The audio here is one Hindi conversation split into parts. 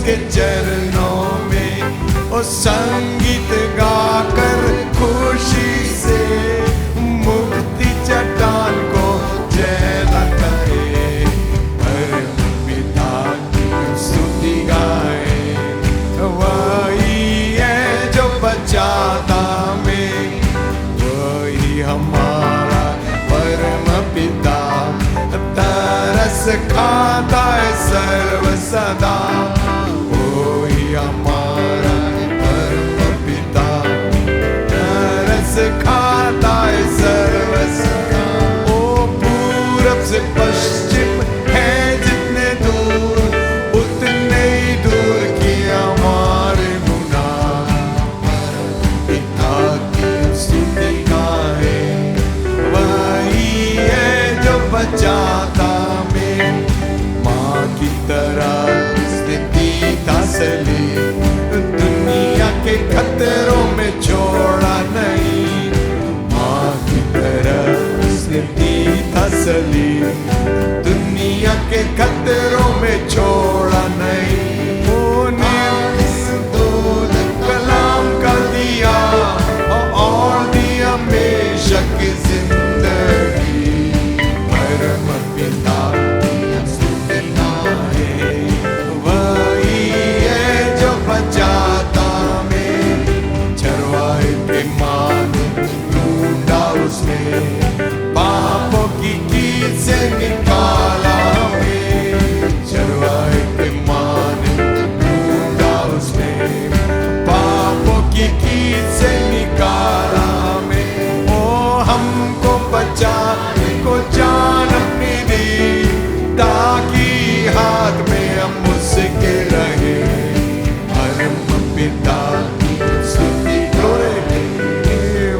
उसके चरणों में, ओ संगीत गाकर खुशी से मुक्ति चट्टान को जय करे। परम पिता की स्तुति गाए, वही है जो बचाता में, वही हमारा परम पिता। तरस खाता है सर्व सदा, वही हमारा परम पिता। तरस खाता है सर्व सदा। ओ पूरब से पश्चिम है जितने दूर, उतने ही दूर की हमारे गुनाह। परम पिता की स्तुति गाए, वही है जो बचाता में। माँ की तरह उसने दी तसल्ली, दुनिया के खतरों में छोड़ा नहीं। माँ की तरह उसने दी तसल्ली, दुनिया के खतरों में छोड़ा नहीं। वो निर्दोष कलाम का दिया और दिया हमेशा की जिंदगी। परम पिता की स्तुति गाए, वही है जो बचाता में। चरवाहे के मान ढूंढा उसने, पापों की कील से निकाला हमें। चरवाहे के मान ढूंढा उसने, पापों की कील से निकाला हमें। ओ हमको बचाने को जान अपनी दी, ताकि हाथ में हम उसके रहे। परम पिता की स्तुति गाए,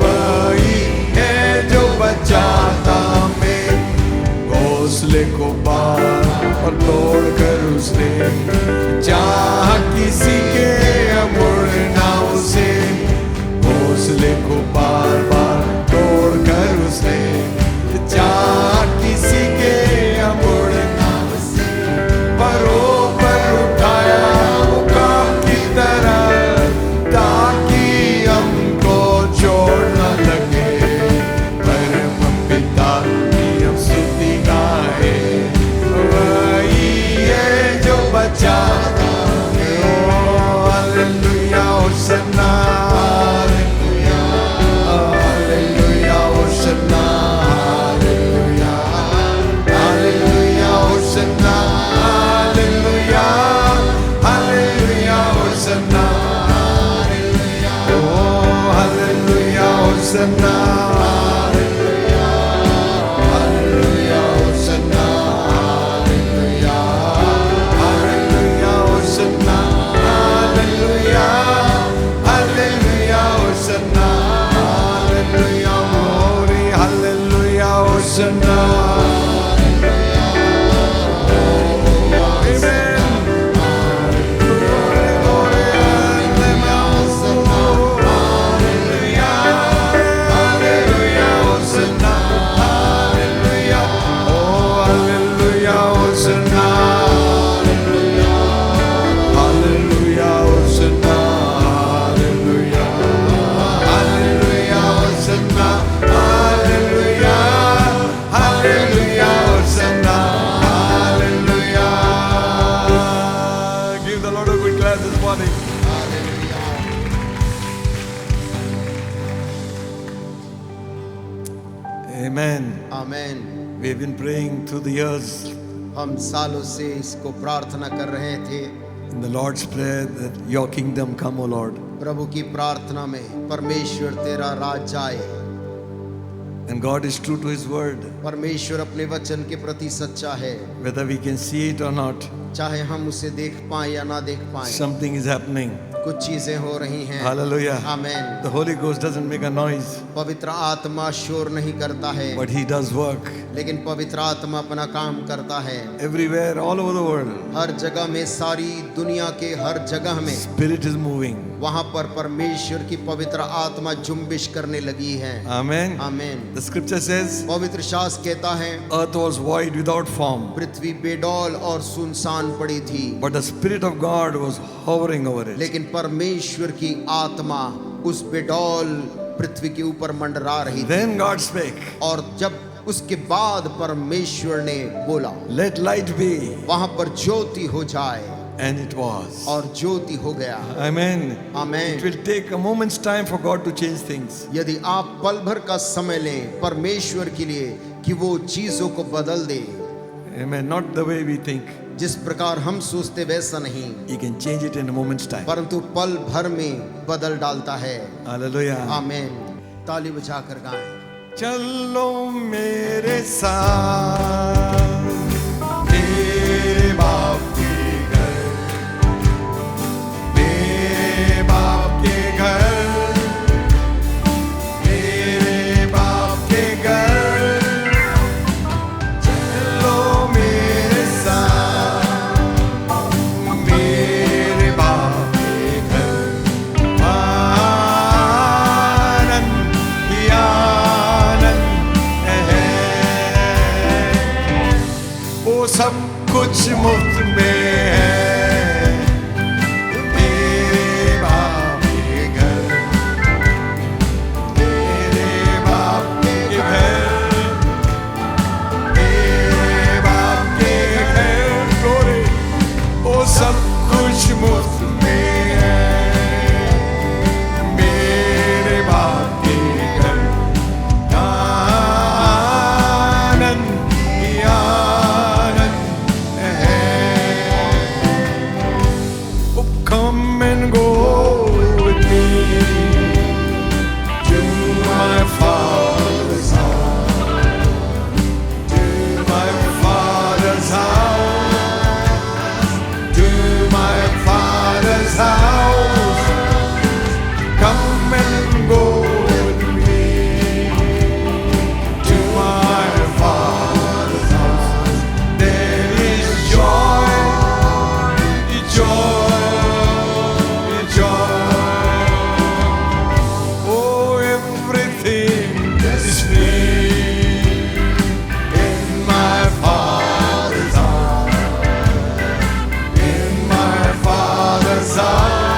वही है जो बचाता में। घोंसले को बार और तोड़ कर उसने, जहाँ किसी के मुड़ना उसे। घोंसले को बार बार तोड़ कर उसने, जहाँ किसी के मुड़ना उसे। बरोबर उठाया वो काम की तरह, ताकि हमको छोड़ न लगे। परम पिता की हम स्तुति गाए, वही है जो बचाता है। ओ हालेलुया होसन्ना, हालेलुया, हालेलुया होसन्ना, हालेलुया, हालेलुया होसन्ना, हालेलुया, हालेलुया होसन्ना, हालेलुया। ओ हालेलुया होसन्ना, हालेलुया, हालेलुया होसन्ना, हालेलुया, हालेलुया होसन्ना, हालेलुया, हालेलुया होसन्ना, हालेलुया मोरी, हालेलुया होसन्ना। Amen. आमेन। We've been praying through the years हम सालों से इसको प्रार्थना कर रहे थे। in the Lord's Prayer that your kingdom come, O Lord. प्रभु की प्रार्थना में परमेश्वर तेरा राज आए। And God is true to His word. परमेश्वर अपने वचन के प्रति सच्चा है। Whether we can see it or not, चाहे हम उसे देख पाए या ना देख पाए, something is happening. कुछ चीजें हो रही हैं। Hallelujah. Amen. The Holy Ghost doesn't make a noise, पवित्र आत्मा शोर नहीं करता है, but He does work. लेकिन पवित्र आत्मा अपना काम करता है। Everywhere, all over the world, हर जगह में, सारी दुनिया के हर जगह में Spirit is moving. वहाँ पर परमेश्वर की पवित्र आत्मा जुम्बिश करने लगी है। Amen. Amen. The scripture says, पवित्र शास्त्र कहता है, earth was void without form, पृथ्वी बेडौल और सुनसान सुनसान पड़ी थी, but the Spirit of God was hovering over it. लेकिन परमेश्वर की आत्मा उस बेडौल पृथ्वी के ऊपर मंडरा रही थी। Then God spake, और जब उसके बाद परमेश्वर ने बोला, let light be, वहां पर ज्योति हो जाए, and it was. और ज्योति हो गया। Amen. आमीन। It will take a moment's time for God to change things. यदि आप पल भर का समय लें परमेश्वर के लिए कि वो चीजों को बदल दे, Amen. Not the way we think. जिस प्रकार हम सोचते वैसा नहीं, He can change it in a moment's time. परंतु पल भर में बदल डालता है। Hallelujah. आमीन। ताली बजाकर गाएं। चलो मेरे साथ मेरे बाप के घर, मेरे बाप के घर, मेरे बाप के घर। चलो मेरे साथ मेरे बाप के घर। आनंद ही आनंद है, वो सब कुछ मुफ्त में है। मेरे बाप के घर, मेरे बाप के घर, मेरे बाप के घर। Glory, वो सब कुछ मुफ्त में है। मेरे बाप के घर, आनंद ही आनंद है। Oh, come and go with me to my Father's house, to my Father's house, to my Father's house. Come and go with me to my Father's house. There is joy, joy, joy. Oh, everything is free in my Father's house, in my Father's house,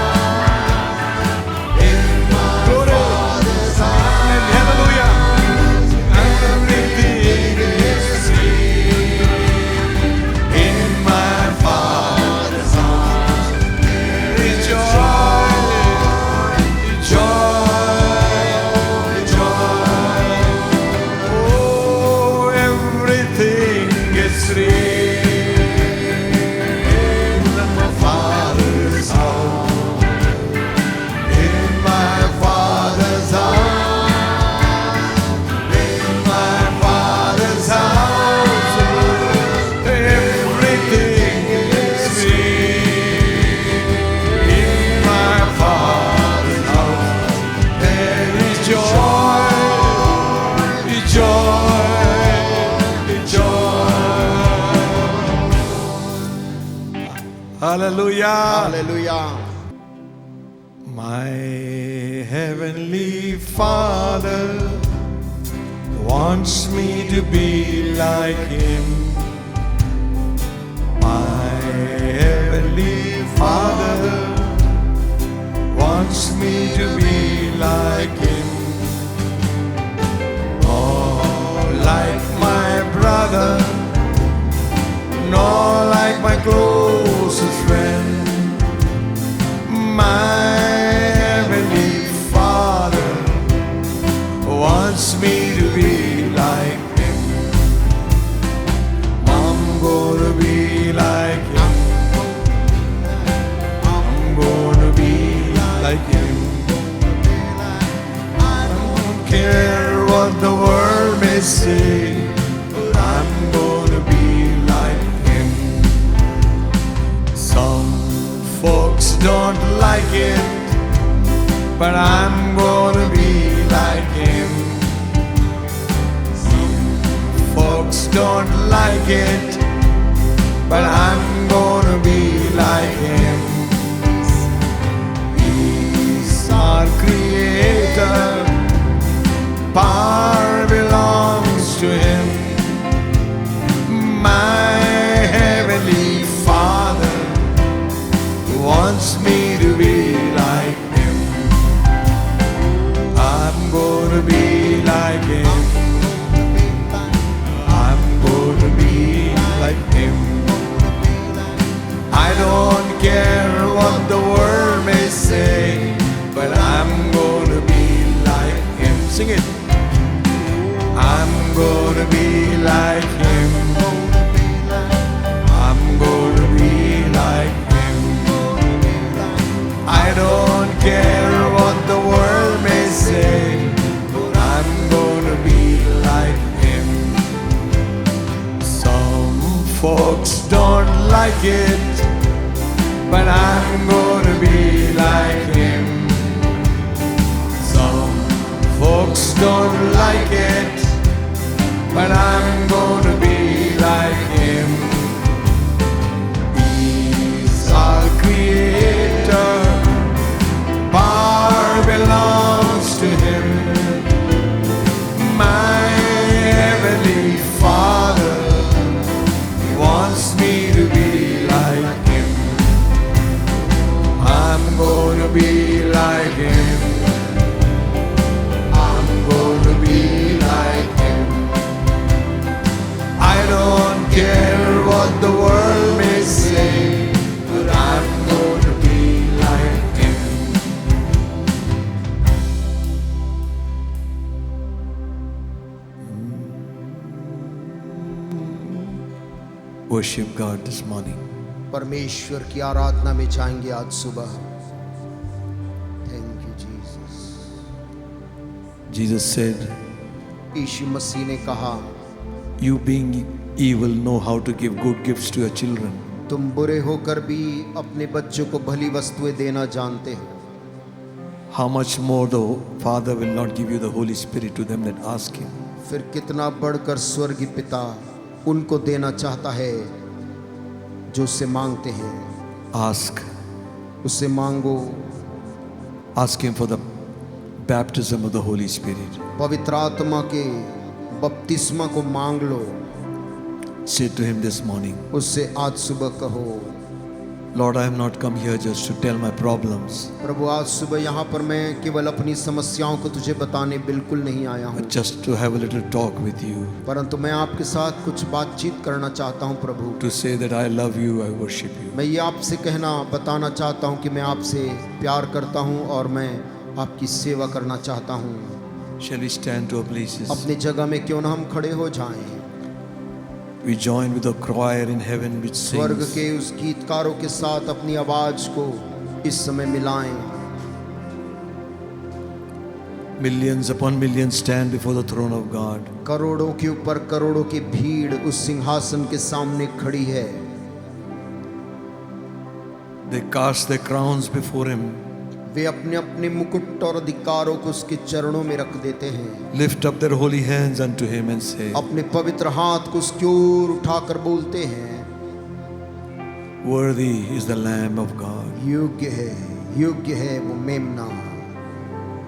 in my Father's house. And hallelujah, everything is free in my Father's house. There is joy, joy, joy. Oh, everything is free in my Father's house, in my Father's house, in my Father's house. Everything is free in my Father's house. There is joy, joy, joy. Hallelujah. Hallelujah. My heavenly Father wants me to be like Him. My heavenly Father wants me to be like Him. Oh, like my brother, nor like my closest friend. My heavenly Father wants me to be like Him. I'm gonna be like Him. I'm gonna be like Him. I don't care what the world may say, I'm gonna be like Him. Some folks don't like it, but I'm gonna be like Him. Some folks don't like it, but I'm gonna be like Him. He's our Creator, power belongs to Him. My heavenly Father Sing it. I'm gonna be like him. I'm gonna be like him. I don't care what the world may say. I'm gonna be like him. Some folks don't like it, but I'm gonna be like him. Some folks don't like it, but I'm gonna be like him. He's our creator, power belongs to him. My heavenly Father wants me to be like him. I'm gonna be like him. I'm gonna be like him. I don't care what the world may say, but I'm gonna be like him. Worship God this morning. परमेश्वर की आराधना में जाएंगे आज सुबह. Thank you Jesus. Jesus said, यीशु मसीह ने कहा, you being evil know how to give good gifts to your children. तुम बुरे होकर भी अपने बच्चों को भली वस्तुएं देना जानते हो. How much more the Father will not give you the Holy Spirit to them that ask him. फिर कितना बढ़कर स्वर्गीय पिता उनको देना चाहता है जो उससे मांगते हैं. Ask. उससे मांगो. Ask him for the baptism of the Holy Spirit. पवित्र आत्मा के बपतिस्मा को मांग लो. Say to him this morning, उससे आज सुबह कहो, Lord, I have not come here just to tell my problems, प्रभु आज सुबह यहाँ पर मैं केवल अपनी समस्याओं को तुझे बताने बिल्कुल नहीं आया हूँ, but just to have a little talk with you, परंतु मैं आपके साथ कुछ बातचीत करना चाहता हूँ प्रभु. to say that I love you, I worship you. मैं ये आपसे कहना बताना चाहता हूँ कि मैं आपसे प्यार करता हूँ और मैं आपकी सेवा करना चाहता हूँ. Shall we stand to our places? अपनी जगह में क्यों ना हम खड़े हो जाएं. We join with the choir in heaven which स्वर्ग sings. के उस गीतकारों के साथ अपनी आवाज को इस समय मिलाएं. Millions upon millions stand before the throne of God. करोड़ों के ऊपर करोड़ों की भीड़ उस सिंहासन के सामने खड़ी है. They cast their crowns before him. वे अपने अपने मुकुट और अधिकारों को उसके चरणों में रख देते हैं. Lift up their holy hands unto him and say, अपने पवित्र हाथ को उसकी ओर उठाकर बोलते हैं, Worthy is the Lamb of God, योग्य है वो मेमना.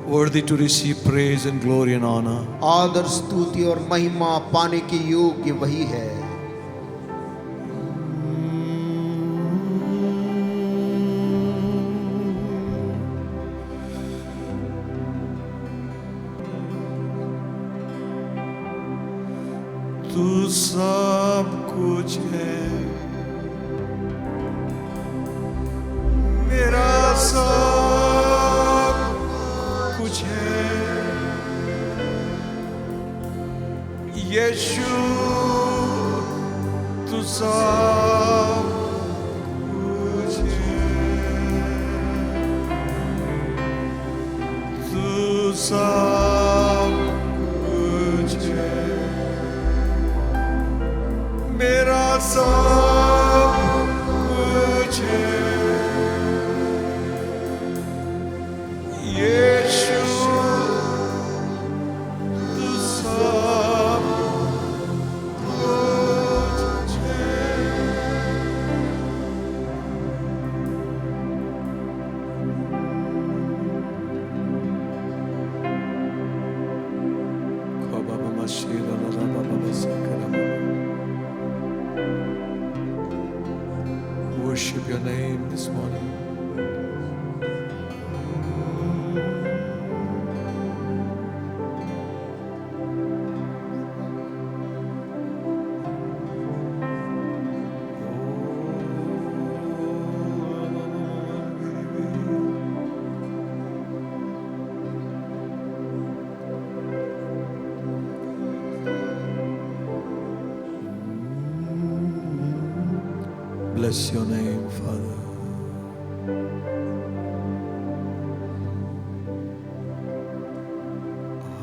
worthy to receive praise and glory and honor. आदर स्तुति और महिमा पाने के योग्य वही है. तू सब कुछ है, मेरा सब कुछ है. यीशु तू सब कुछ है, तू सब कुछ है. मेरा सब कुछ है. यीशु तू सब कुछ है. Worship your name this morning. bless your name, Father.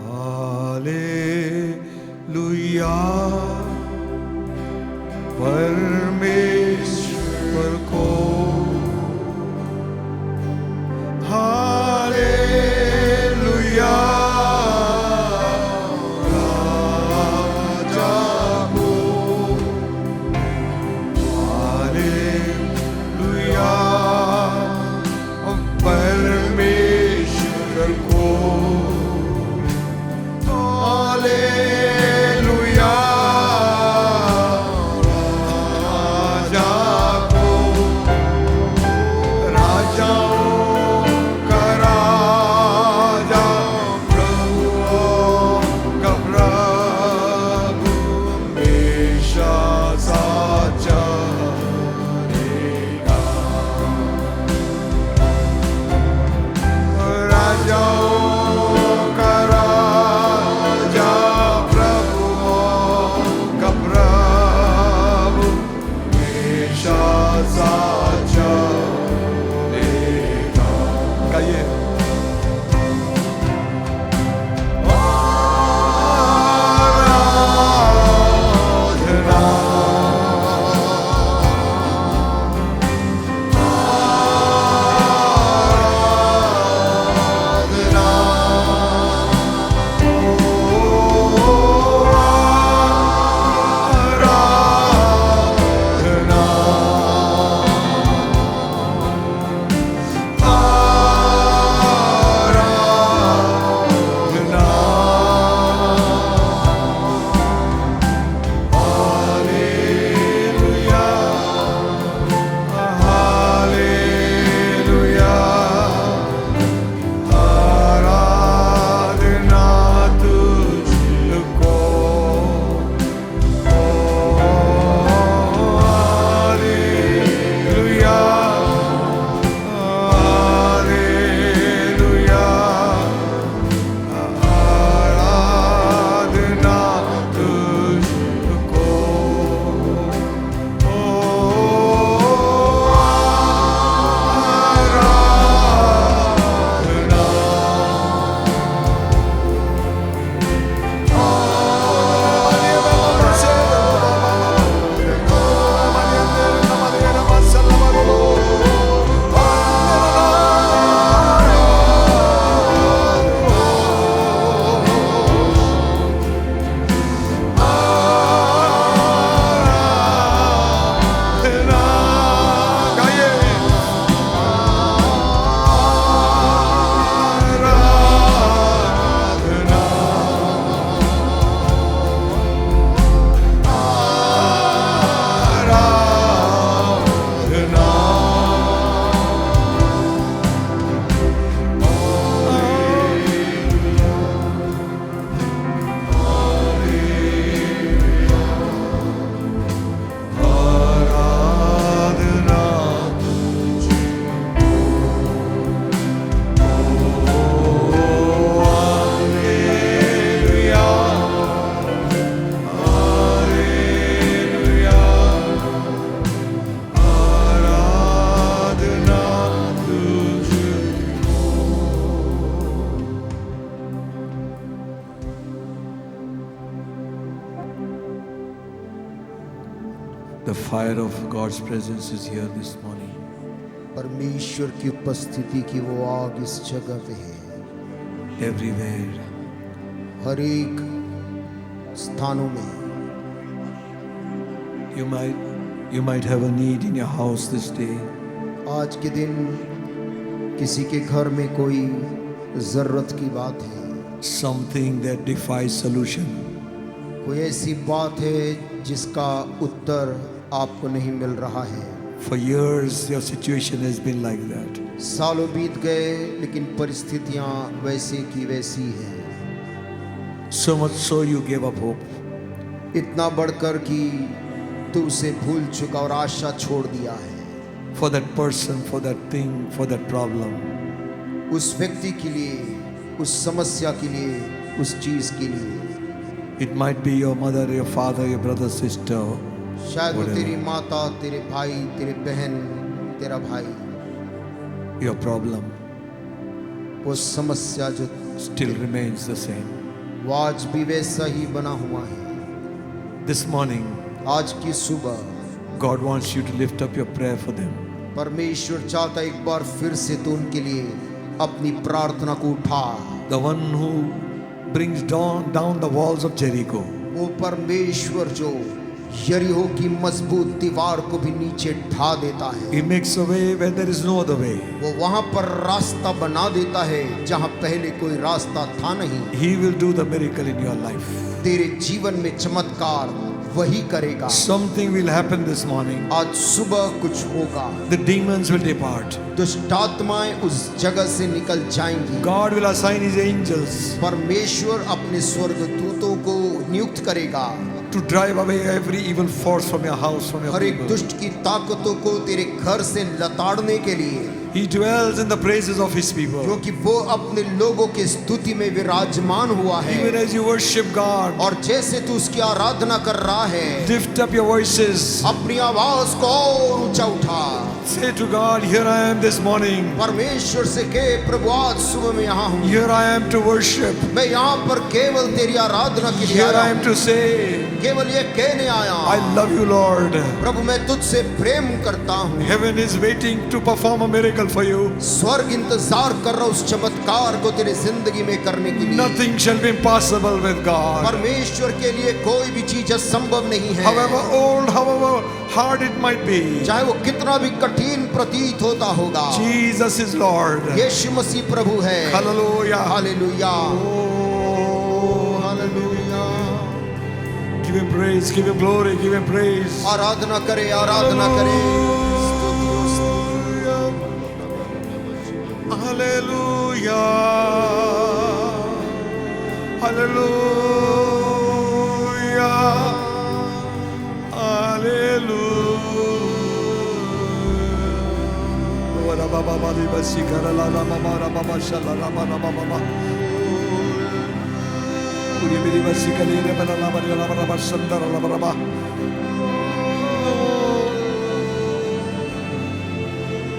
Hallelujah. परमेश्वर को हालेलुया, राजा को हालेलुया, परमेश्वर को hallelujah, The fire of God's presence is here this morning. परमेश्वर की उपस्थिति की वो आग इस जगह पे है। Everywhere. हर एक स्थानों में। You might have a need in your house this day. आज के दिन किसी के घर में कोई जरूरत की बात है। Something that defies solution. कोई ऐसी बात है जिसका उत्तर आपको नहीं मिल रहा है। For years your situation has been like that. सालों बीत गए लेकिन परिस्थितियां वैसे की वैसी हैं। So much so you gave up hope. इतना बढ़कर कि तू उसे भूल चुका और आशा छोड़ दिया है। For that person, for that thing, for that problem. उस व्यक्ति के लिए, उस समस्या के लिए, उस चीज के लिए। It might be your mother, your father, your brother, sister. शायद वो Whatever. तेरी माता, तेरे भाई, तेरे बहन, तेरा भाई, your problem वो समस्या जो still remains the same. वो आज भी वैसा ही बना हुआ है। This morning, आज की सुबह God wants you to lift up your prayer for them. परमेश्वर चाहता है एक बार फिर से तू उनके लिए अपनी प्रार्थना को उठा। The one who brings down the walls of Jericho. वो परमेश्वर जो यरीहो की मजबूत दीवार को भी नीचे ढा देता है। He makes a way where there is no other way. वो वहां पर रास्ता बना देता है जहां पहले कोई रास्ता था नहीं। He will do the miracle in your life. तेरे जीवन में चमत्कार वही करेगा। Something will happen this morning. आज सुबह कुछ होगा। The demons will depart. दुष्ट आत्माएं उस जगह से निकल जाएंगी। God will assign His angels परमेश्वर अपने स्वर्गदूतों को नियुक्त करेगा to drive away every evil force from your house, from your हर एक people. दुष्ट की ताकतों को तेरे घर से लताड़ने के लिए, He dwells in the praises of His people. क्योंकि वो अपने लोगों की स्तुति में विराजमान हुआ है। Even as you worship God, और जैसे तू उसकी आराधना कर रहा है, lift up your voices. अपनी आवाज को और ऊंचा उठा। Say to God, here I am this morning. परमेश्वर से कहे, प्रभु आज सुबह मैं यहाँ हूँ। Here I am to worship. मैं यहाँ पर केवल तेरी आराधना के लिए Here आया I am हूँ। to say, केवल ये कहने आया, I love you, Lord. प्रभु मैं तुझसे प्रेम करता हूँ। Heaven is waiting to perform a miracle for you. स्वर्ग इंतजार कर रहा उस चमत्कार को तेरी जिंदगी में करने के लिए। Nothing shall be impossible with God. परमेश्वर के लिए कोई भी चीज असंभव नहीं है। However old, however hard it might be, चाहे वो कितना भी कठिन प्रतीत होता होगा, Jesus is Lord. यीशु मसीह प्रभु है। Hallelujah. Hallelujah, Oh, hallelujah. give Him praise, give Him glory, give Him praise. आराधना करे, आराधना करे। Hallelujah. Hallelujah.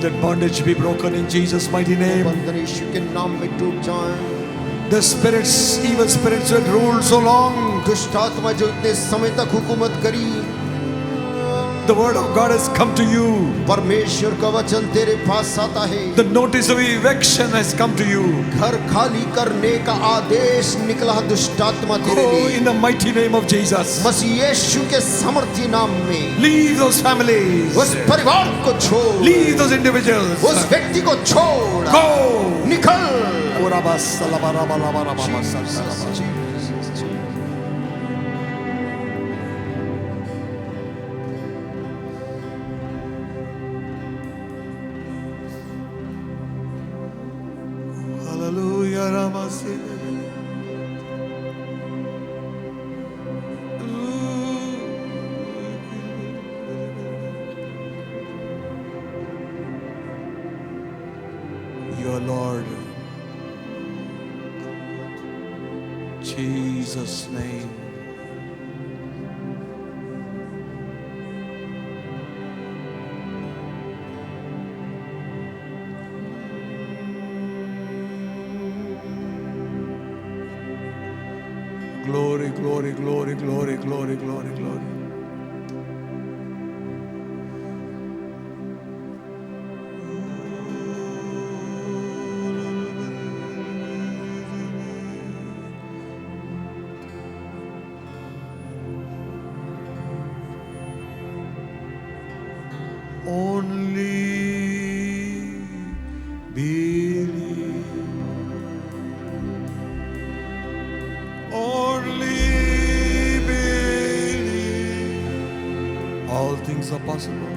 Let bondage be broken in Jesus' mighty name. बंधन यीशु के नाम में टूट जाएं। The spirits, evil spirits that ruled so long, दुष्ट आत्मा जो इतने समय तक हुकूमत करी, the word of God has come to you. परमेश्वर का वचन तेरे पास आता है। The notice of eviction has come to you. घर खाली करने का आदेश निकला दुष्ट आत्मा तेरे Go लिए। in the mighty name of Jesus. मसीह यीशु के सामर्थी नाम में Leave those families. उस परिवार को छोड़, Leave those individuals. उस व्यक्ति को छोड़, Go. निकल। Hallelujah, Ramasi. Your Lord, Jesus' name. Glory, glory, glory, glory, glory, glory, glory. Only believe. Only believe. All things are possible.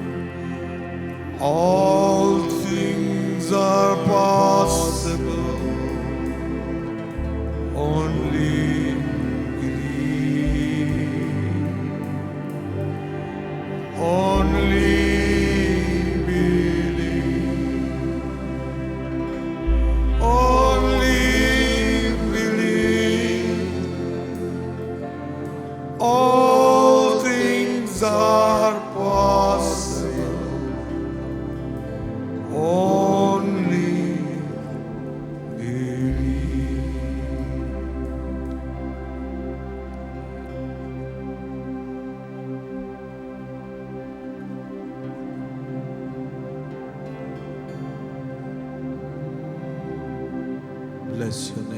All things are possible. Only believe. Only are possible. Only believe. Bless your name.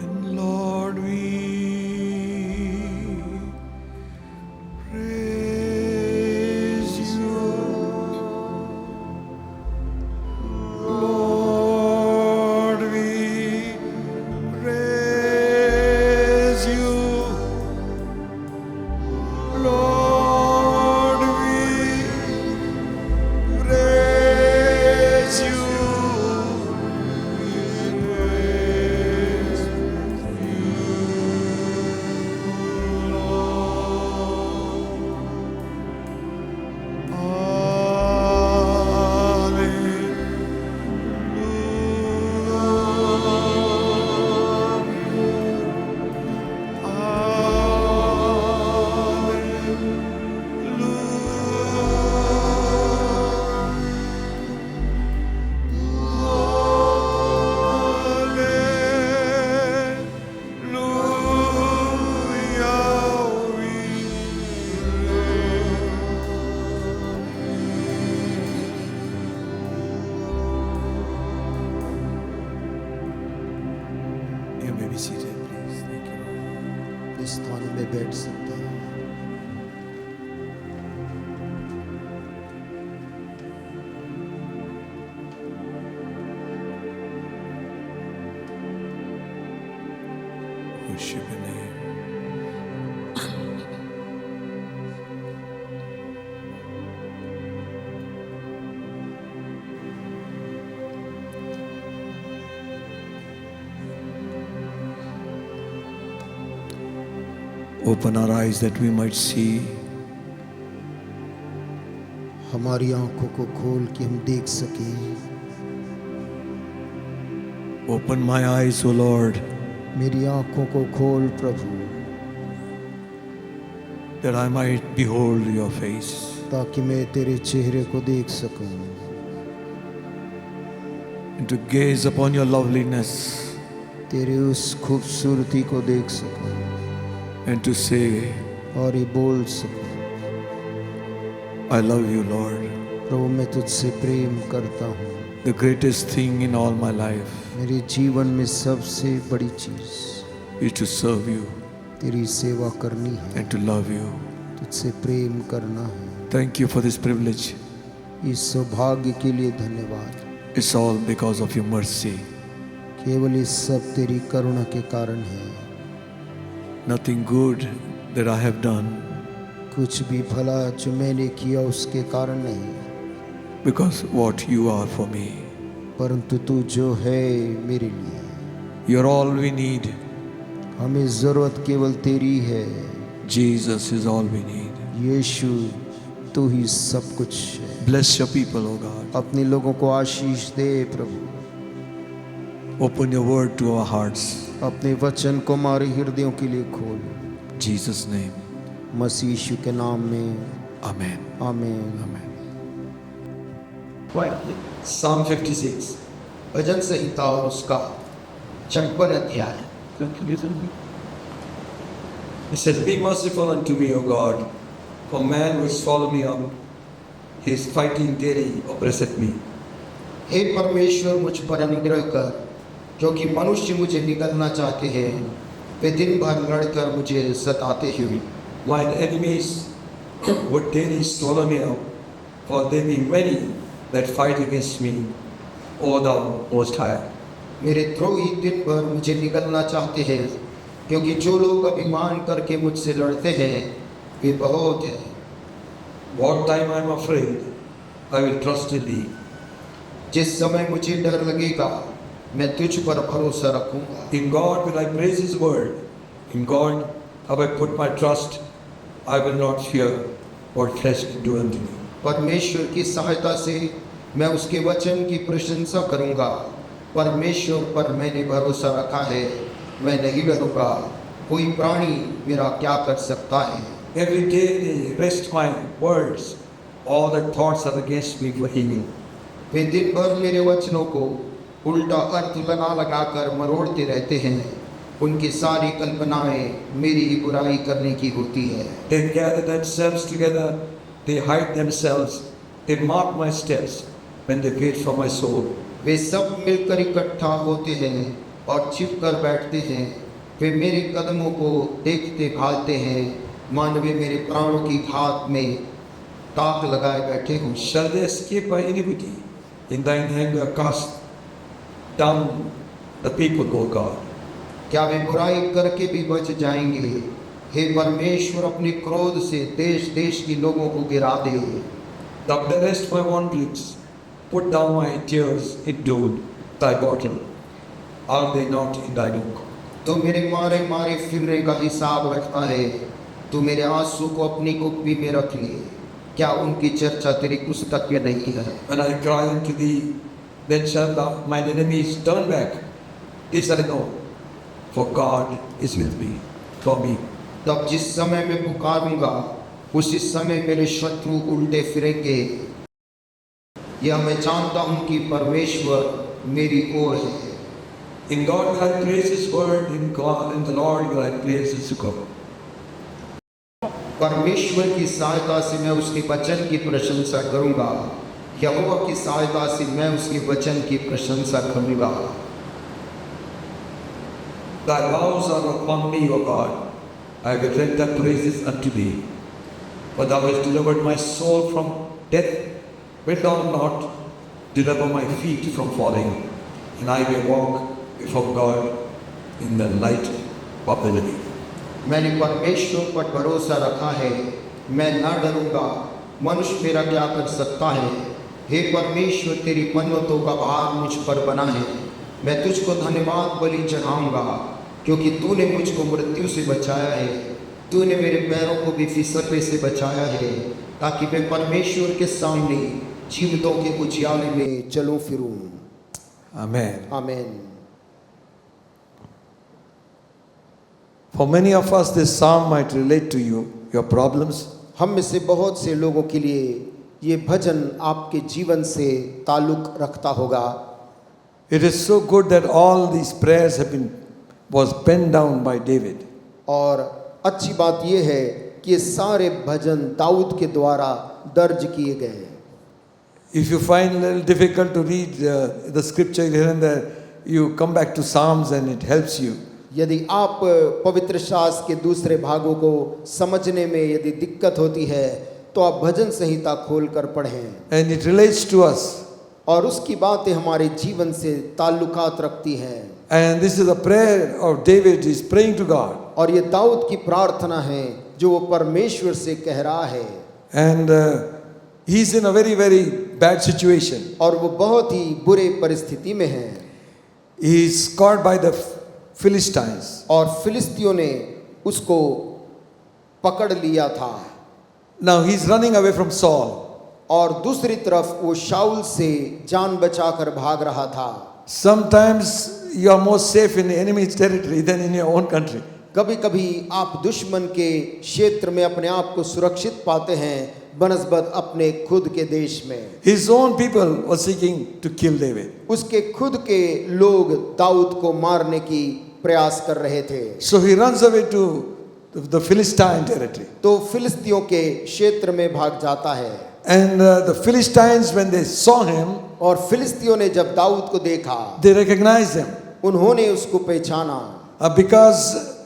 And Lord, we praise you. Lord, we praise you. Lord, we praise you. We praise you, Lord. You may be seated, please. Thank you. इस स्थान में बैठ सकते हैं। Worship your name. Open our eyes that we might see. हमारी आंखों को खोल के हम देख सकें। Open my eyes, O Lord, मेरी आंखों को खोल प्रभु, that I might behold your face. ताकि मैं तेरे चेहरे को देख सकूं And to gaze upon your loveliness तेरे उस खूबसूरती को देख सकूं and to say, और ये बोल सकूं, I love you, Lord. प्रभु मैं तुझसे प्रेम करता हूँ। The greatest thing in all my life मेरे जीवन में सबसे बड़ी चीज is to serve you तेरी सेवा करनी है, and to love you. तुझसे प्रेम करना है। Thank you for this privilege. इस सौभाग्य के लिए धन्यवाद। It's all because of your mercy. केवल इस सब तेरी करुणा के कारण है। Nothing good that I have done, कुछ भी भला जो मैंने किया उसके कारण नहीं, because what you are for me. परंतु तू जो है मेरे लिए। You're all we need. हमें जरूरत केवल तेरी है। Jesus is all we need. यीशु तू ही सब कुछ है। Bless your people, O God. अपने लोगों को आशीष दे प्रभु। Open your word to our hearts. अपने वचन को हमारे हृदयों के लिए खोल। In Jesus' name. मसीह यीशु के नाम में Amen. आमीन। Amen. Psalm 56 भजन संहिता और उसका 56 अध्याय। It says, Be merciful unto me, O God, for man will swallow me up. His fighting daily oppresseth me. हे परमेश्वर मुझ पर अनुग्रह कर, क्योंकि मनुष्य मुझे निगलना चाहते हैं, वे दिन भर लड़कर मुझे सताते हैं। Mine enemies would daily swallow me up, for there be many that fight against me, O thou most high. मेरे द्रोही दिन भर मुझे निगलना चाहते हैं, क्योंकि जो लोग अभिमान करके मुझसे लड़ते हैं वे बहुत हैं। What time I am afraid, I will trust in thee. जिस समय मुझे डर लगेगा मैं तुझ पर भरोसा रखूंगा। In God will I praise his word. In God Have I put my trust? I will not fear what flesh can do unto me. परमेश्वर की सहायता से मैं उसके वचन की प्रशंसा करूंगा। परमेश्वर पर मैंने भरोसा रखा है, मैं नहीं डरूंगा। कोई प्राणी मेरा क्या कर सकता है? Every day they wrest my words. All the thoughts are against me for healing. वे दिन भर मेरे वचनों को उल्टा अर्थ लगा कर मरोड़ते रहते हैं। उनकी सारी कल्पनाएं मेरी ही बुराई करने की होती है। They gather themselves together, they hide themselves, they mark my steps when they wait for my soul. वे सब मिलकर इकट्ठा होते हैं और छिप कर बैठते हैं। वे मेरे कदमों को देखते भालते हैं, मानो वे मेरे प्राणों की घात में ताक लगाए बैठे हों। Shall they escape by iniquity? In thine anger cast down the people, O God. क्या वे बुराई करके भी बच जाएंगे? हे परमेश्वर, अपने क्रोध से देश देश के लोगों को गिरा दे। Thou darest my wanderings, put down my tears into thy bottle. Are they not in thy book? तो मेरे मारे मारे फिरने का हिसाब रखता है, तू मेरे आंसू को अपनी कुप्पी में रख ले। क्या उनकी चर्चा तेरी पुस्तक में नहीं है? When I cry unto thee, then shall thou mine enemies turn back. This I know, for God is with me, for me. तब जिस समय मैं पुकारूंगा, उसी समय मेरे शत्रु उल्टे फिरेंगे। यह मैं जानता हूँ कि परमेश्वर मेरी ओर है। In God will I praise His word, in the Lord will I praise His God. परमेश्वर की सहायता से मैं उसके वचन की प्रशंसा करूंगा। यहोवा की सहायता से मैं उसके वचन की प्रशंसा करूंगा। Thy vows are upon me, O God. I will render praises unto thee. For thou hast delivered my soul from death. Wilt thou not deliver my feet from falling? And I will walk before God in the light of the living. मैंने परमेश्वर पर भरोसा रखा है, मैं ना डरूंगा। मनुष्य मेरा क्या कर सकता है? हे परमेश्वर, तेरी मन्नतों का भार मुझ पर बना है। मैं तुझको धन्यवाद बलि चढ़ाऊंगा, क्योंकि तूने मुझको मृत्यु से बचाया है। तूने मेरे पैरों को भी फिसलने से बचाया है, ताकि मैं परमेश्वर के सामने जीवितों के उजियाले में चलूं फिरूं। Amen. आमीन। For many of us, this psalm might relate to you, your problems. हम में से बहुत से लोगों के लिए ये भजन आपके जीवन से ताल्लुक रखता होगा। It is so good that all these prayers was penned down by David. और अच्छी बात यह है कि ये सारे भजन दाऊद के द्वारा दर्ज किए गए। If you find a little difficult to read the scripture here and there, you come back to Psalms and it helps you. यदि आप पवित्र शास्त्र के दूसरे भागों को समझने में यदि दिक्कत होती है, तो आप भजन संहिता खोलकर पढ़ें। And it relates to us. और उसकी बातें हमारे जीवन से ताल्लुकात रखती हैं। And this is a prayer of David is praying to God. और ये दाऊद की प्रार्थना है जो वो परमेश्वर से कह रहा है। And he's in a very, very bad situation. और वो बहुत ही बुरे परिस्थिति में है। He is caught by the Philistines. और फिलिस्तियों ने उसको पकड़ लिया था। Now he's running away from Saul. और दूसरी तरफ वो शाऊल से जान बचाकर भाग रहा था। Sometimes you are more safe in the enemy's territory than in your own country. कभी कभी आप दुश्मन के क्षेत्र में अपने आप को सुरक्षित पाते हैं बनस्बत अपने खुद के देश में। His own people were seeking to kill David. उसके खुद के लोग दाऊद को मारने की प्रयास कर रहे थे। So he runs away to the Philistine territory. तो फिलिस्तियों के क्षेत्र में भाग जाता है। And the Philistines, when they saw him, और फिलिस्तियों ने जब दाऊद को देखा, they recognized him. उन्होंने उसको पहचाना। Because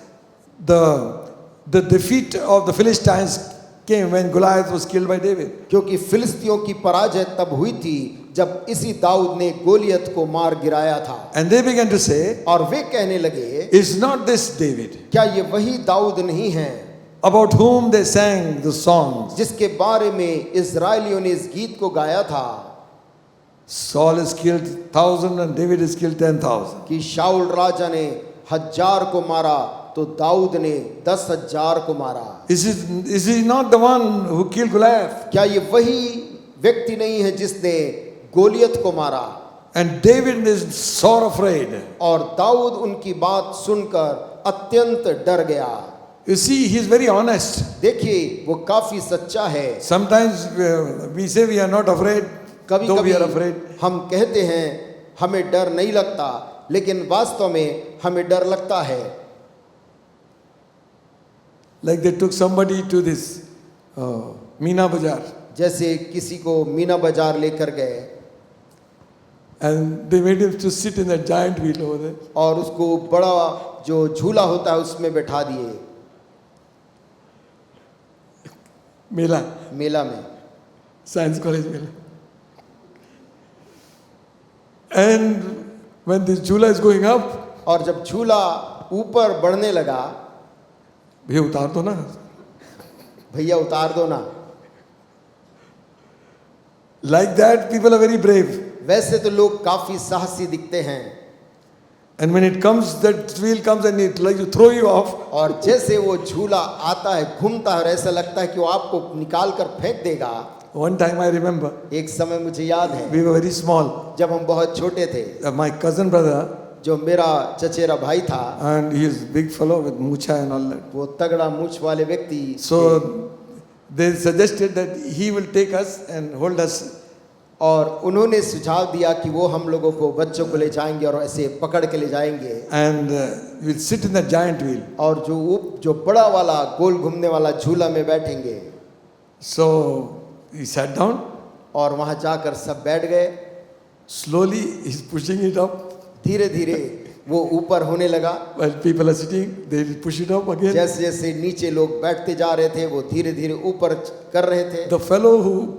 the defeat of the Philistines came when Goliath was killed by David. क्योंकि फिलिस्तियों की पराजय तब हुई थी जब इसी दाऊद ने गोलियत को मार गिराया था। And they began to say, और वे कहने लगे, is not this David, क्या ये वही दाऊद नहीं है about whom they sang the songs? जिसके बारे में इस्राएलियों ने इस गीत को गाया था Saul is killed 1,000 and David is killed 10,000. कि शाऊल राजा ने 1000 को मारा तो दाऊद ने 10,000 को मारा। Is he not the one who killed Goliath? क्या ये वही व्यक्ति नहीं है जिसने गोलियत को मारा? And David is sore afraid. और दाऊद उनकी बात सुनकर अत्यंत डर गया। You see, he is very honest. देखिए वो काफी सच्चा है। Sometimes we say we are not afraid, कभी though we कभी are afraid. हम कहते हैं हमें डर नहीं लगता, लेकिन वास्तव में हमें डर लगता है। Like they took somebody to this Meena Bazaar, जैसे किसी को मीना बाजार लेकर गए and they made him to sit in that giant wheel over there. और उसको बड़ा जो झूला होता है उसमें बैठा दिए, मेला में, Science College Mela. And when this jhula is going up, और जब झूला ऊपर बढ़ने लगा, भैया उतार दो ना, भैया उतार दो ना, like that people are very brave. वैसे तो लोग काफी साहसी दिखते हैं। And when it comes, that wheel comes and it like to throw you off. और जैसे वो झूला आता है, घूमता है और ऐसा लगता है कि वो आपको निकाल कर फेंक देगा। One time I remember, एक समय मुझे याद है, we were very small. जब हम बहुत छोटे थे, My cousin brother, जो मेरा चचेरा भाई था, and he is big fellow with mucha and all that. वो तगड़ा मूछ वाले व्यक्ति, So they suggested that he will take us and hold us. और उन्होंने सुझाव दिया कि वो हम लोगों को, बच्चों को ले जाएंगे और ऐसे पकड़ के ले जाएंगे, And we'll sit in that giant wheel. और जो बड़ा वाला गोल घूमने वाला झूला में बैठेंगे। So he sat down. और वहां जाकर सब बैठ गए। Slowly he's pushing it up. धीरे धीरे वो ऊपर होने लगा। While people are sitting, they will push it up again. जैसे जैसे नीचे लोग बैठते जा रहे थे, वो धीरे धीरे ऊपर कर रहे थे। The fellow who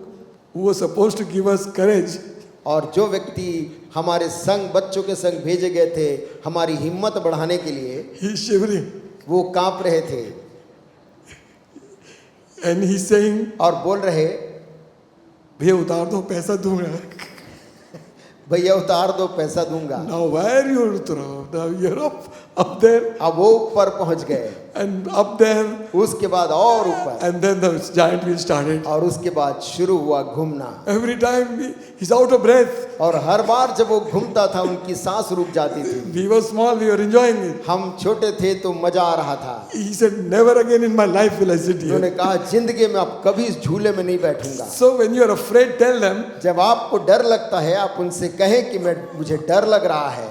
was supposed to give us courage, और जो व्यक्ति हमारे संग, बच्चों के संग भेजे गए थे हमारी हिम्मत बढ़ाने के लिए, he's shivering. वो कांप रहे थे And he's saying, और बोल रहे, भैया उतार दो, पैसा दूंगा. भैया उतार दो, पैसा दूंगा। Now where you throw? Now you're up there. अब वो ऊपर पहुंच गए, And up there. उसके बाद और ऊपर, And then the giant wheel started. और उसके बाद शुरू हुआ घूमना। Every time he's out of breath. और हर बार जब वो घूमता था उनकी सांस रुक जाती थी। We were small, we were enjoying it. हम छोटे थे तो मजा आ रहा था। He said, never again in my life will I sit उन्होंने here. कहा जिंदगी में अब कभी इस झूले में नहीं बैठूंगा। So when you are afraid, tell them. जब आपको डर लगता है, आप उनसे कहें कि मुझे डर लग रहा है।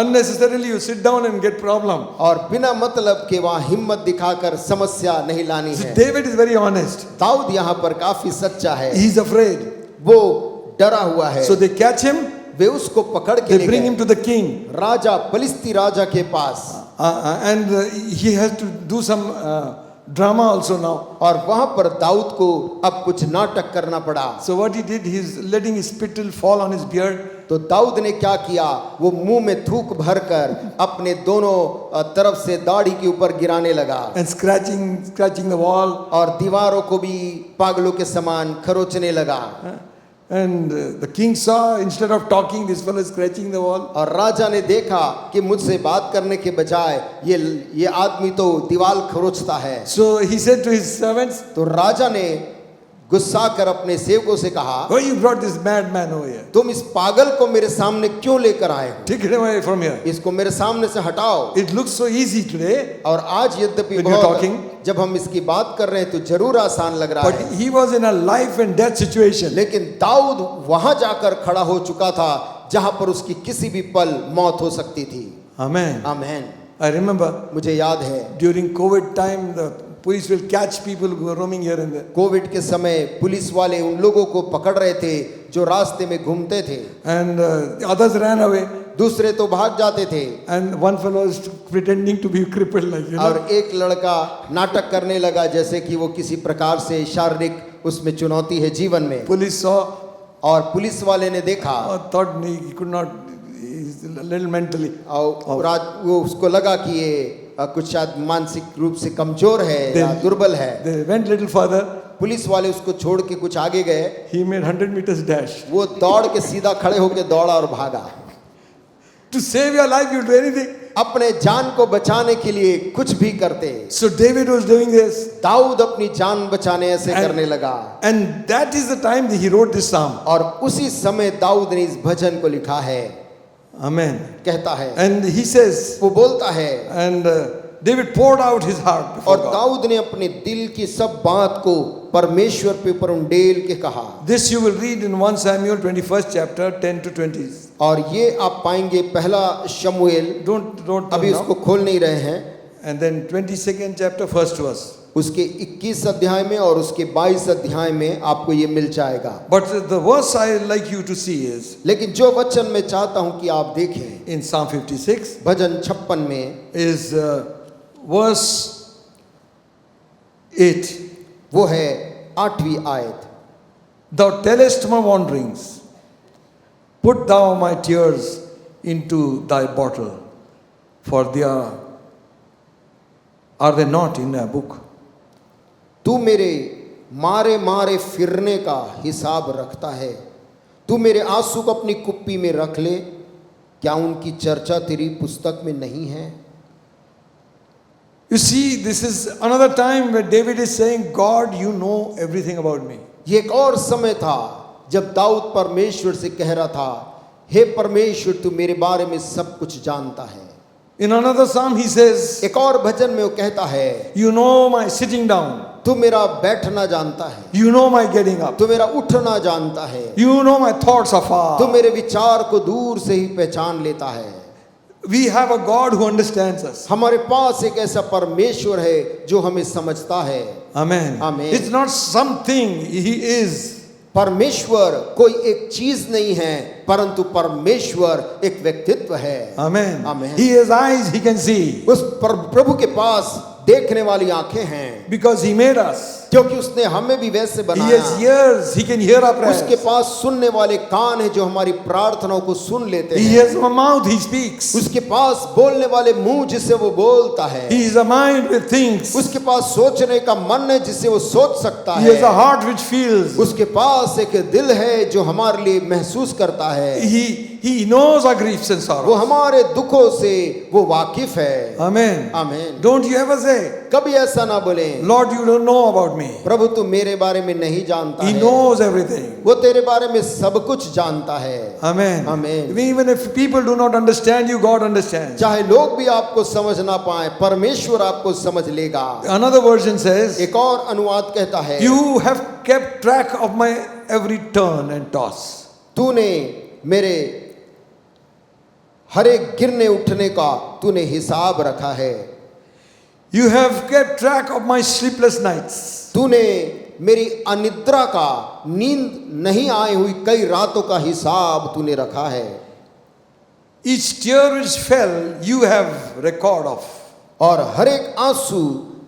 Unnecessarily you sit down and get problem. और बिना मतलब के वहां हिम्मत दिखाकर समस्या नहीं लानी So है। David is very honest. Dawood यहाँ पर काफी सच्चा है। He is afraid. वो डरा हुआ है। So they catch him. वे उसको पकड़ के They ले bring गए him to the king. राजा, फलिस्ती राजा के पास। And he has to do some drama also now. और वहां पर दाऊद को अब कुछ नाटक करना पड़ा। So what he did, he is letting his spittle fall on his beard. तो दाऊद ने क्या किया, वो मुंह में थूक भरकर अपने दोनों तरफ से दाढ़ी के ऊपर गिराने लगा। And scratching the wall. और दीवारों को भी पागलों के समान खरोचने लगा। And the king saw, instead of talking, this fellow is scratching the wall. और राजा ने देखा कि मुझसे बात करने के बजाय ये आदमी तो दीवार खरोचता है। So he said to his servants, तो राजा ने गुस्सा कर अपने सेवकों से कहा, why you brought this mad man over here? तुम इस पागल को मेरे सामने क्यों लेकर आए हो? Take it away from here. इसको मेरे सामने से हटाओ। It looks so easy today. और आज यद्यपि When you're talking, जब हम इसकी बात कर रहे हैं तो जरूर आसान लग रहा but है, he was in a life and death situation. लेकिन दाऊद वहां जाकर खड़ा हो चुका था जहां पर उसकी किसी भी पल मौत हो सकती थी। Amen. आमीन। I remember मुझे याद है during COVID time, the police will catch people who are roaming here and there. Covid के समय पुलिस वाले उन लोगों को पकड़ रहे थे जो रास्ते में घूमते थे, And others ran away. दूसरे तो भाग जाते थे। And one fellow is pretending to be crippled, like, you know. और एक लड़का नाटक करने लगा जैसे कि वो किसी प्रकार से शारीरिक उसमें चुनौती है जीवन में। Police saw, और पुलिस वाले ने देखा, thought he could not, he's a little mentally. और वो उसको लगा कि ये कुछ शायद मानसिक रूप से कमजोर है या दुर्बल है। They went little further. Police वाले उसको छोड़ के कुछ आगे गए। He made 100 meters dash. वो दौड़ के सीधा खड़े होके दौड़ा और भागा। To save your life, you do anything. अपने जान को बचाने के लिए कुछ भी करते। So David was doing this. Dawood अपनी जान बचाने ऐसे करने लगा। And that is the time that he wrote this psalm. और उसी समय दाऊद ने इस भजन को लिखा है। Amen. कहता है, And he says, वो बोलता है, and David poured out his heart before और God. दाऊद ने अपने दिल की सब बात को परमेश्वर पे उंडेल के कहा। This you will read in 1 Samuel 21st chapter 10 to 20. और ये आप पाएंगे पहला शमूएल, Don't अभी now. उसको खोल नहीं रहे हैं, And then 22nd chapter first verse. उसके 21 अध्याय में और उसके 22 अध्याय में आपको ये मिल जाएगा। But the verse I like you to see is लेकिन जो वचन मैं चाहता हूं कि आप देखें in Psalm 56 भजन 56 में is verse 8. वो है 8वीं आयत। Thou tellest my wanderings, put thou my tears into thy bottle, for are they not in a book? तू मेरे मारे मारे फिरने का हिसाब रखता है, तू मेरे आंसू को अपनी कुप्पी में रख ले, क्या उनकी चर्चा तेरी पुस्तक में नहीं है? You see, this is another time where David is saying, God, you know everything about me. ये एक और समय था जब दाऊद परमेश्वर से कह रहा था, हे परमेश्वर तू मेरे बारे में सब कुछ जानता है। In another psalm he says, एक और भजन में वो कहता है, you know my sitting down, तू मेरा बैठना जानता है, you know my getting up, तू मेरा उठना जानता है, you know my thoughts afar. तू मेरे विचार को दूर से ही पहचान लेता है। We have a God who understands us. हमारे पास एक ऐसा परमेश्वर है जो हमें समझता है। Amen. Amen. It's not something, he is. परमेश्वर कोई एक चीज नहीं है, परंतु परमेश्वर एक व्यक्तित्व है। Amen. Amen. He has eyes, he can see. उस प्रभु के पास देखने वाली आंखें हैं, Because he made us. क्योंकि उसने हमें भी वैसे He बनाया। has ears, he can hear our उसके prayers. पास सुनने वाले कान हैं जो हमारी प्रार्थनाओं को सुन लेते He हैं। has a mouth, he speaks. उसके पास बोलने वाले मुंह जिससे वो बोलता है। He is a mind with things. उसके पास सोचने का मन है जिससे वो सोच सकता He has a है। heart which feels. उसके पास एक दिल है जो हमारे लिए महसूस करता है। He knows our griefs and वो sorrows. हमारे दुखों से वो वाकिफ है। Amen. आमीन। Don't you ever say, कभी ऐसा ना बोले, Lord, you don't know about me. प्रभु तू मेरे बारे में नहीं जानता He है। knows everything. वो तेरे बारे में सब कुछ जानता है। Amen. Amen. Even if people do not understand you, God understands. चाहे लोग भी आपको समझ ना पाए, परमेश्वर आपको समझ लेगा। Another version says, एक और अनुवाद कहता है, you have kept track of my every turn and toss. तूने मेरे हर एक गिरने उठने का तूने हिसाब रखा है। You have kept track of my sleepless nights. तूने मेरी अनिद्रा का, नींद नहीं आई हुई कई रातों का हिसाब तूने रखा है। Each tear which fell, you have record of. और हर एक आंसू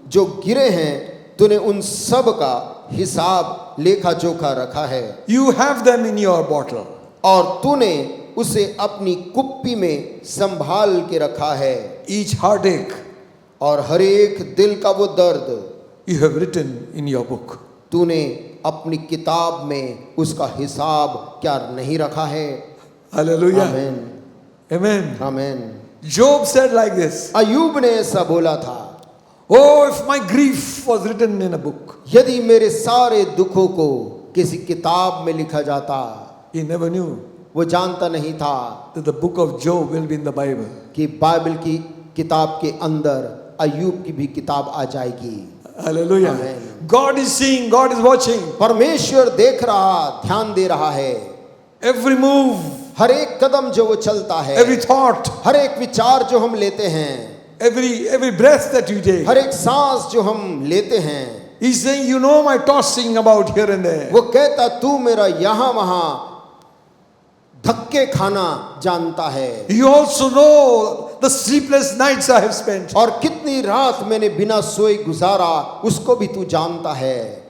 जो गिरे हैं तूने उन सब का हिसाब लेखा जोखा रखा है। You have them in your bottle. और तूने उसे अपनी कुप्पी में संभाल के रखा है। Each heartache, और हर एक दिल का वो दर्द you have written in your book. तूने अपनी किताब में उसका हिसाब क्या नहीं रखा है? Hallelujah. आमीन। Amen. आमीन। Job said like this, अय्यूब ने ऐसा बोला था, oh, if my grief was written in a book. यदि मेरे सारे दुखों को किसी किताब में लिखा जाता। He never knew वो जानता नहीं था that the book of Job will be in the Bible. कि बाइबल की किताब के अंदर अय्यूब की भी किताब आ जाएगी। Hallelujah. Amen. God is seeing, God is watching. परमेश्वर देख रहा, ध्यान दे रहा है। Every move, हर एक कदम जो वो चलता है, every thought, हर एक विचार जो हम लेते हैं, every breath that you take. हर एक सांस जो हम लेते हैं, He's saying, you know my tossing about here and there. वो कहता तू मेरा यहाँ वहाँ धक्के खाना जानता है। You also know the sleepless nights I have spent. और कितनी रात मैंने बिना सोए गुजारा उसको भी तू जानता है।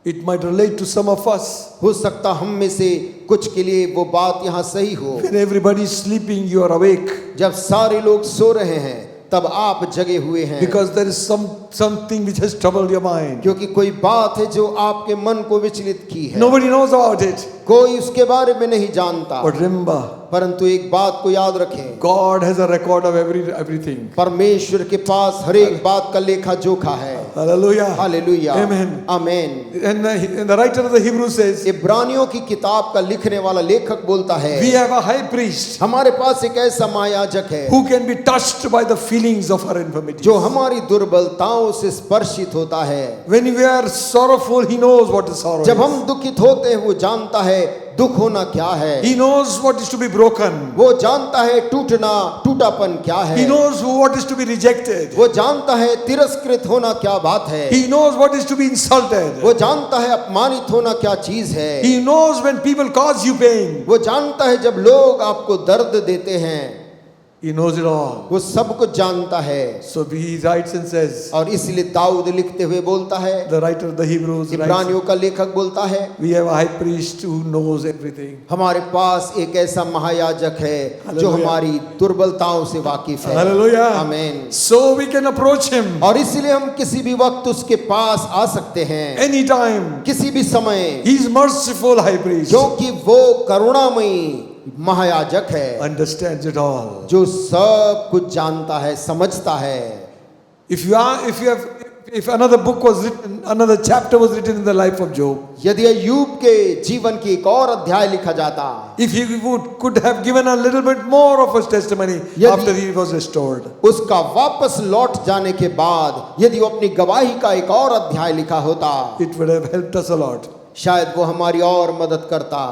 It might relate to some of us. हो सकता हम में से कुछ के लिए वो बात यहाँ सही हो। When everybody is sleeping, you are awake. जब सारे लोग सो रहे हैं तब आप जगे हुए हैं। Because there is something which has troubled your mind. क्योंकि कोई बात है जो आपके मन को विचलित की है। Nobody knows about it. कोई उसके बारे में नहीं जानता। But remember, परंतु एक बात को याद रखें, God has a record of everything. परमेश्वर के पास हर एक बात का लेखा जोखा है। Hallelujah. Hallelujah, Amen. Amen. And the writer of the Hebrews says, इब्रानियों की किताब का लिखने वाला लेखक बोलता है, we have a high priest हमारे पास एक ऐसा महायाजक है who can be touched by the feelings of our infirmities. जो हमारी दुर्बलताओं से स्पर्शित होता है। When we are sorrowful, he knows what is sorrow. जब हम दुखित होते हैं वो जानता है दुख होना क्या है। He knows what is to be broken. वो जानता है टूटापन क्या है। He knows what is to be rejected. वो जानता है तिरस्कृत होना क्या बात है। He knows what is to be insulted. वो जानता है अपमानित होना क्या चीज है। He knows when people cause you pain. वो जानता है जब लोग आपको दर्द देते हैं। He knows it all. वो सब कुछ जानता है। So he writes and says, और इसलिए दाऊद लिखते हुए बोलता है, the writer of the Hebrews writes, इब्रानियों का लेखक बोलता है, we have a high priest who knows everything. हमारे पास एक ऐसा महायाजक है जो हमारी दुर्बलताओं से वाकिफ है। Hallelujah. आमीन। So we can approach him और इसलिए हम किसी भी वक्त उसके पास आ सकते हैं, anytime. किसी भी समय, He is merciful high priest. क्योंकि वो करुणामयी महायाजक है, Understands it all. जो सब कुछ जानता है, समझता है। If another book was written, another chapter was written in the life of Job, यदि अय्यूब के जीवन की एक और अध्याय लिखा जाता, if he could have given a little bit more of his testimony after he was restored, उसका वापस लौट जाने के बाद यदि वो अपनी गवाही का एक और अध्याय लिखा होता, it would have helped us a lot. शायद वो हमारी और मदद करता।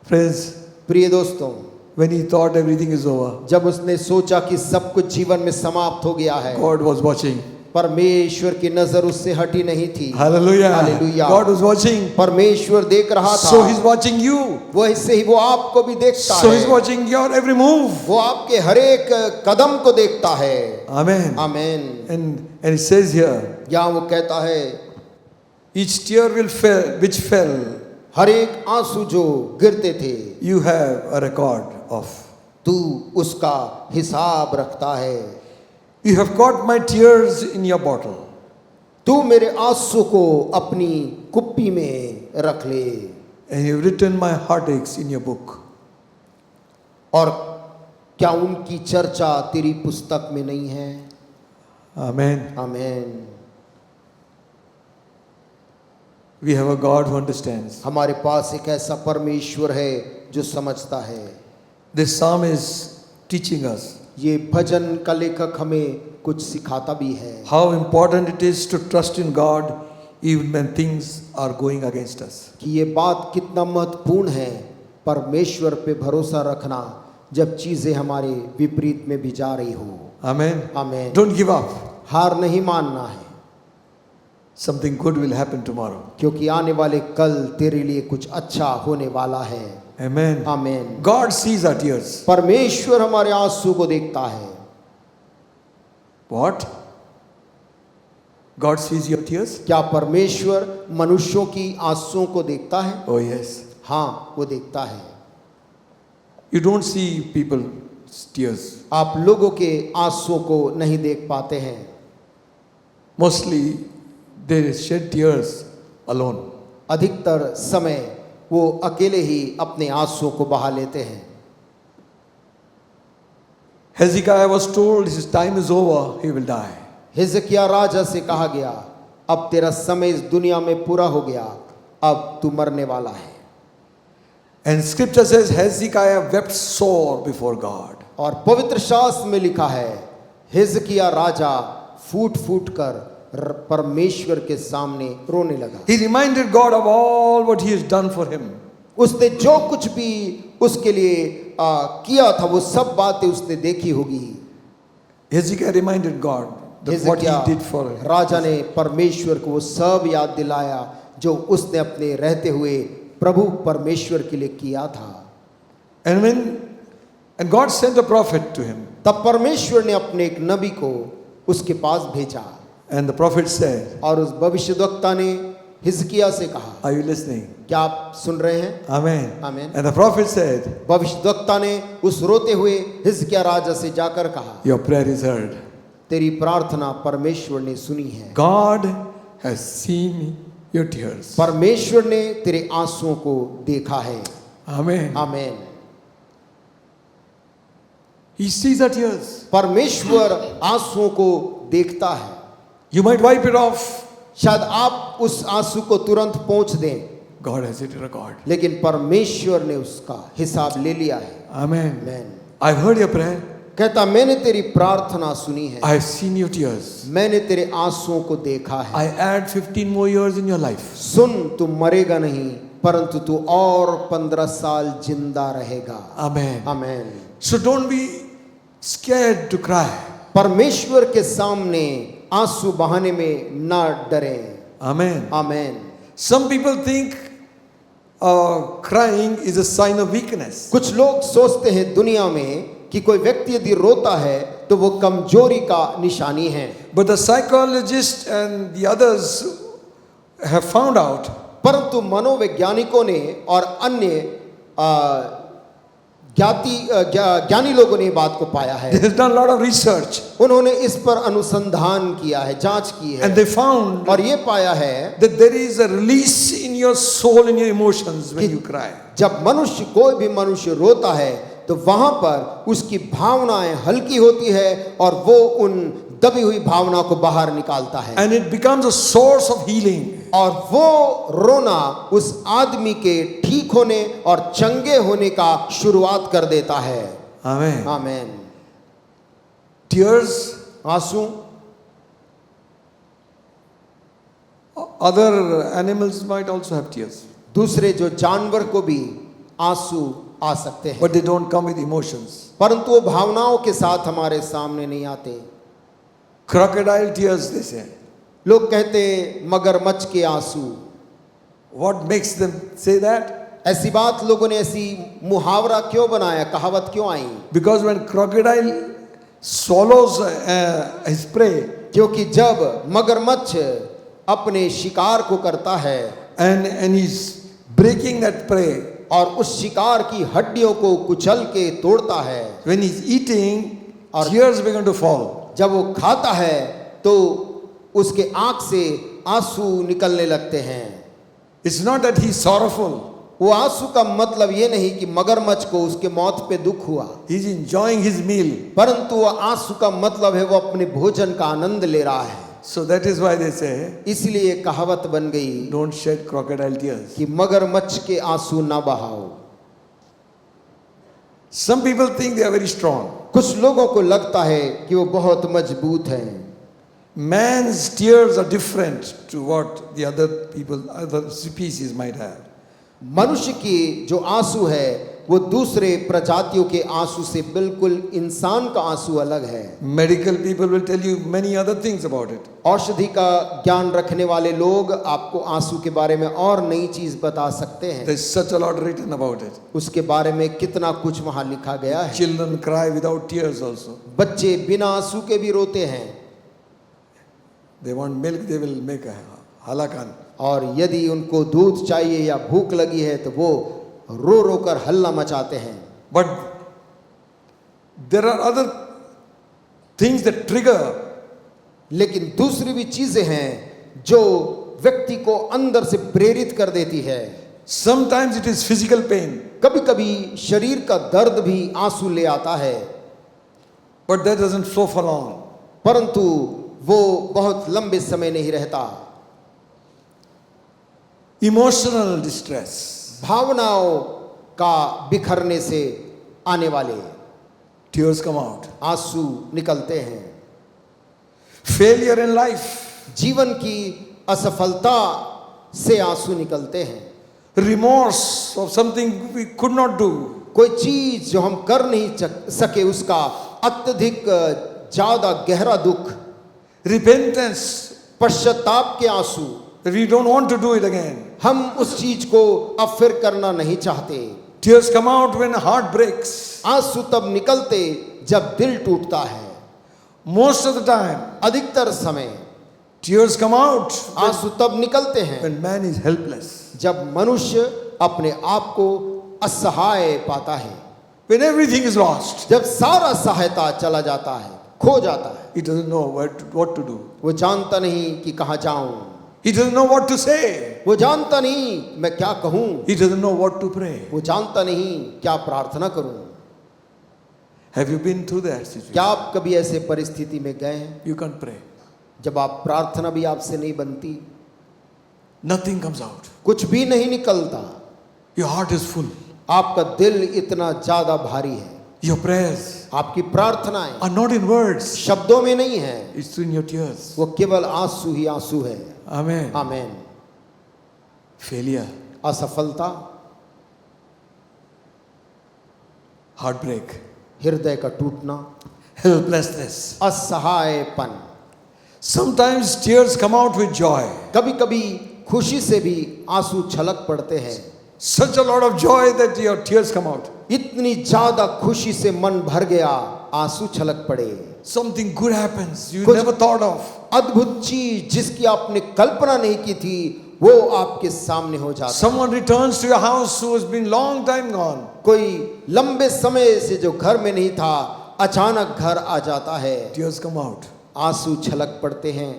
Friends, प्रिय दोस्तों, when he thought everything is over, जब उसने सोचा कि सब कुछ जीवन में समाप्त हो गया है, God was watching. परमेश्वर की नजर उससे हटी नहीं थी। Hallelujah. Hallelujah. God was watching. परमेश्वर देख रहा था। So he's watching you. वो इससे ही वो आपको भी देखता So है। he's watching your every move. वो आपके हर एक कदम को देखता है। Amen. आमीन। And it says here, यहाँ वो कहता है, each tear which fell, हर एक आंसू जो गिरते थे, you have a record of. तू उसका हिसाब रखता है। You have got my tears in your bottle. तू मेरे आंसू को अपनी कुप्पी में रख ले। And you have written my heartaches in your book. और क्या उनकी चर्चा तेरी पुस्तक में नहीं है? Amen. आमीन। We have a God who understands. हमारे पास एक ऐसा परमेश्वर है जो समझता है। This psalm is teaching us ये भजन का लेखक हमें कुछ सिखाता भी है। how important it is to trust in God even when things are going against us. कि ये बात कितना महत्वपूर्ण है परमेश्वर पे भरोसा रखना जब चीजें हमारे विपरीत में भी जा रही हो। Amen. आमीन। Don't give up. हार नहीं मानना है, Something good will happen tomorrow. क्योंकि आने वाले कल तेरे लिए कुछ अच्छा होने वाला है। Amen. आमीन। God sees our tears. परमेश्वर हमारे आंसू को देखता है। What? God sees your tears? क्या परमेश्वर मनुष्यों की आंसुओं को देखता है? Oh yes. हाँ, वो देखता है। You don't see people's tears. आप लोगों के आंसुओं को नहीं देख पाते हैं। Mostly they shed tears alone. अधिकतर समय वो अकेले ही अपने आंसुओं को बहा लेते हैं। Hezekiah was told his time is over, he will die. हिजकिय्याह राजा से कहा गया, अब तेरा समय इस दुनिया में पूरा हो गया, अब तू मरने वाला है। And scripture says Hezekiah wept sore before God. और पवित्र शास्त्र में लिखा है, हिजकिय्याह राजा फूट फूट कर परमेश्वर के सामने रोने लगा। He reminded God of all what he has done for him. उसने जो कुछ भी उसके लिए किया था वो सब बातें उसने देखी होगी। Hezekiah reminded God that what he did for him. राजा ने परमेश्वर को वो सब याद दिलाया जो उसने अपने रहते हुए प्रभु परमेश्वर के लिए किया था। And God sent a prophet to him. तब परमेश्वर ने अपने एक नबी को उसके पास भेजा। And the prophet said, और उस भविष्यद्वक्ता ने हिजकिय्याह से कहा, are you listening? क्या आप सुन रहे हैं? Amen. Amen. And the prophet said, भविष्यद्वक्ता ने उस रोते हुए हिजकिय्याह राजा से जाकर कहा, your prayer is heard. तेरी प्रार्थना परमेश्वर ने सुनी है। God has seen your tears. परमेश्वर ने तेरे आंसुओं को देखा है। Amen. आमीन। He sees our tears. परमेश्वर आंसुओं को देखता है। You might wipe it off. शायद आप उस आंसू को तुरंत पोंछ दें, God has it recorded. लेकिन परमेश्वर ने उसका हिसाब ले लिया है। Amen. आमीन। I've heard your prayer. कहता मैंने तेरी प्रार्थना सुनी है, I've seen your tears. मैंने तेरे आंसुओं को देखा है। I add 15 more years in your life. सुन, तू मरेगा नहीं, परंतु तू और 15 साल जिंदा रहेगा। Amen. आमीन। So don't be scared to cry. परमेश्वर के सामने आंसू बहाने में ना डरें। Amen. आमीन। Some people think crying is a sign of weakness. कुछ लोग सोचते हैं दुनिया में कि कोई व्यक्ति यदि रोता है तो वो कमजोरी का निशानी है। But the psychologists and the others have found out परंतु मनोवैज्ञानिकों ने और अन्य ज्ञानी लोगों ने ये बात को पाया है। they have done a lot of research उन्होंने इस पर अनुसंधान किया है, जांच की है, and they found और ये पाया है that there is a release in your soul, in your emotions when you cry. जब मनुष्य, कोई भी मनुष्य रोता है तो वहां पर उसकी भावनाएं हल्की होती है और वो उन दबी हुई भावना को बाहर निकालता है, And it becomes a source of healing. और वो रोना उस आदमी के ठीक होने और चंगे होने का शुरुआत कर देता है। Amen. आमीन। Tears, आंसू, other animals might also have tears, दूसरे जो जानवर को भी आंसू आ सकते हैं, but they don't come with emotions. परंतु वो भावनाओं के साथ हमारे सामने नहीं आते। Crocodile tears, they say. लोग कहते मगरमच्छ के आंसू। What makes them say that? ऐसी बात लोगों ने ऐसी मुहावरा क्यों बनाया, कहावत क्यों आई? Because when crocodile swallows his prey, क्योंकि जब मगरमच्छ अपने शिकार को करता है and he's breaking that prey, और उस शिकार की हड्डियों को कुचल के तोड़ता है, when he's eating, और tears begin to fall. जब वो खाता है तो उसके आंख से आंसू निकलने लगते हैं। It's not that he's sorrowful. वो आंसू का मतलब ये नहीं कि मगरमच्छ को उसके मौत पे दुख हुआ, He's enjoying his meal. परंतु वो आंसू का मतलब है वो अपने भोजन का आनंद ले रहा है। So that is why they say, इसलिए कहावत बन गई don't shed crocodile tears. कि मगरमच्छ के आंसू ना बहाओ। Some people think they are very strong. कुछ लोगों को लगता है कि वो बहुत मजबूत हैं। Man's tears are different to what the other species might have. मनुष्य की जो आंसू है वो दूसरे प्रजातियों के आंसू से बिल्कुल इंसान का आंसू अलग है। Medical people will tell you many other things about it. औषधि का ज्ञान रखने वाले लोग आपको आंसू के बारे में और नई चीज बता सकते हैं। There's such a lot written about it. उसके बारे में कितना कुछ वहां लिखा गया है। Children cry without tears also. बच्चे बिना आंसू के भी रोते हैं, They want milk, they will make a halakan. और यदि उनको दूध चाहिए या भूख लगी है तो वो रो रो कर हल्ला मचाते हैं। But there are other things that trigger. लेकिन दूसरी भी चीजें हैं जो व्यक्ति को अंदर से प्रेरित कर देती है। Sometimes it is physical pain, कभी कभी शरीर का दर्द भी आंसू ले आता है, but that doesn't flow for long. परंतु वो बहुत लंबे समय नहीं रहता। Emotional distress, भावनाओं का बिखरने से आने वाले tears come out. आंसू निकलते हैं। Failure in life, जीवन की असफलता से आंसू निकलते हैं। remorse of something we could not do, कोई चीज जो हम कर नहीं सके उसका अत्यधिक ज्यादा गहरा दुख, repentance, पश्चाताप के आंसू, that we don't want to do it again. हम उस चीज को अब फिर करना नहीं चाहते। Tears come out when heart breaks. आंसू तब निकलते जब दिल टूटता है। Most of the time, अधिकतर समय tears come out आंसू तब निकलते हैं when man is helpless, जब मनुष्य अपने आप को असहाय पाता है, when everything is lost. जब सारा सहायता चला जाता है, खो जाता है। He doesn't know what to do. वो जानता नहीं कि कहाँ जाऊं। He doesn't know what to say. वो जानता नहीं मैं क्या कहूं, He doesn't know what to pray. वो जानता नहीं क्या प्रार्थना करूं। Have you been through that situation? क्या आप कभी ऐसे परिस्थिति में गए हैं You can't pray. जब आप प्रार्थना भी आपसे नहीं बनती, Nothing comes out. कुछ भी नहीं निकलता, Your heart is full. आपका दिल इतना ज्यादा भारी है, Your prayers आपकी प्रार्थनाएं are not in words. शब्दों में नहीं है, It's in your tears. वो केवल आंसू ही आंसू है। Amen. आमेन। Failure, असफलता, heartbreak, हृदय का टूटना, helplessness. असहायपन। Sometimes tears come out with joy. कभी कभी खुशी से भी आंसू छलक पड़ते हैं, Such a lot of joy that your tears come out. इतनी ज्यादा खुशी से मन भर गया, आंसू छलक पड़े। Something good happens you कुछ never thought of. अद्भुत चीज जिसकी आपने कल्पना नहीं की थी वो आपके सामने हो जाता है। Someone returns to your house who has been long time gone. कोई लंबे समय से जो घर में नहीं था अचानक घर आ जाता है, Tears come out. आंसू छलक पड़ते हैं।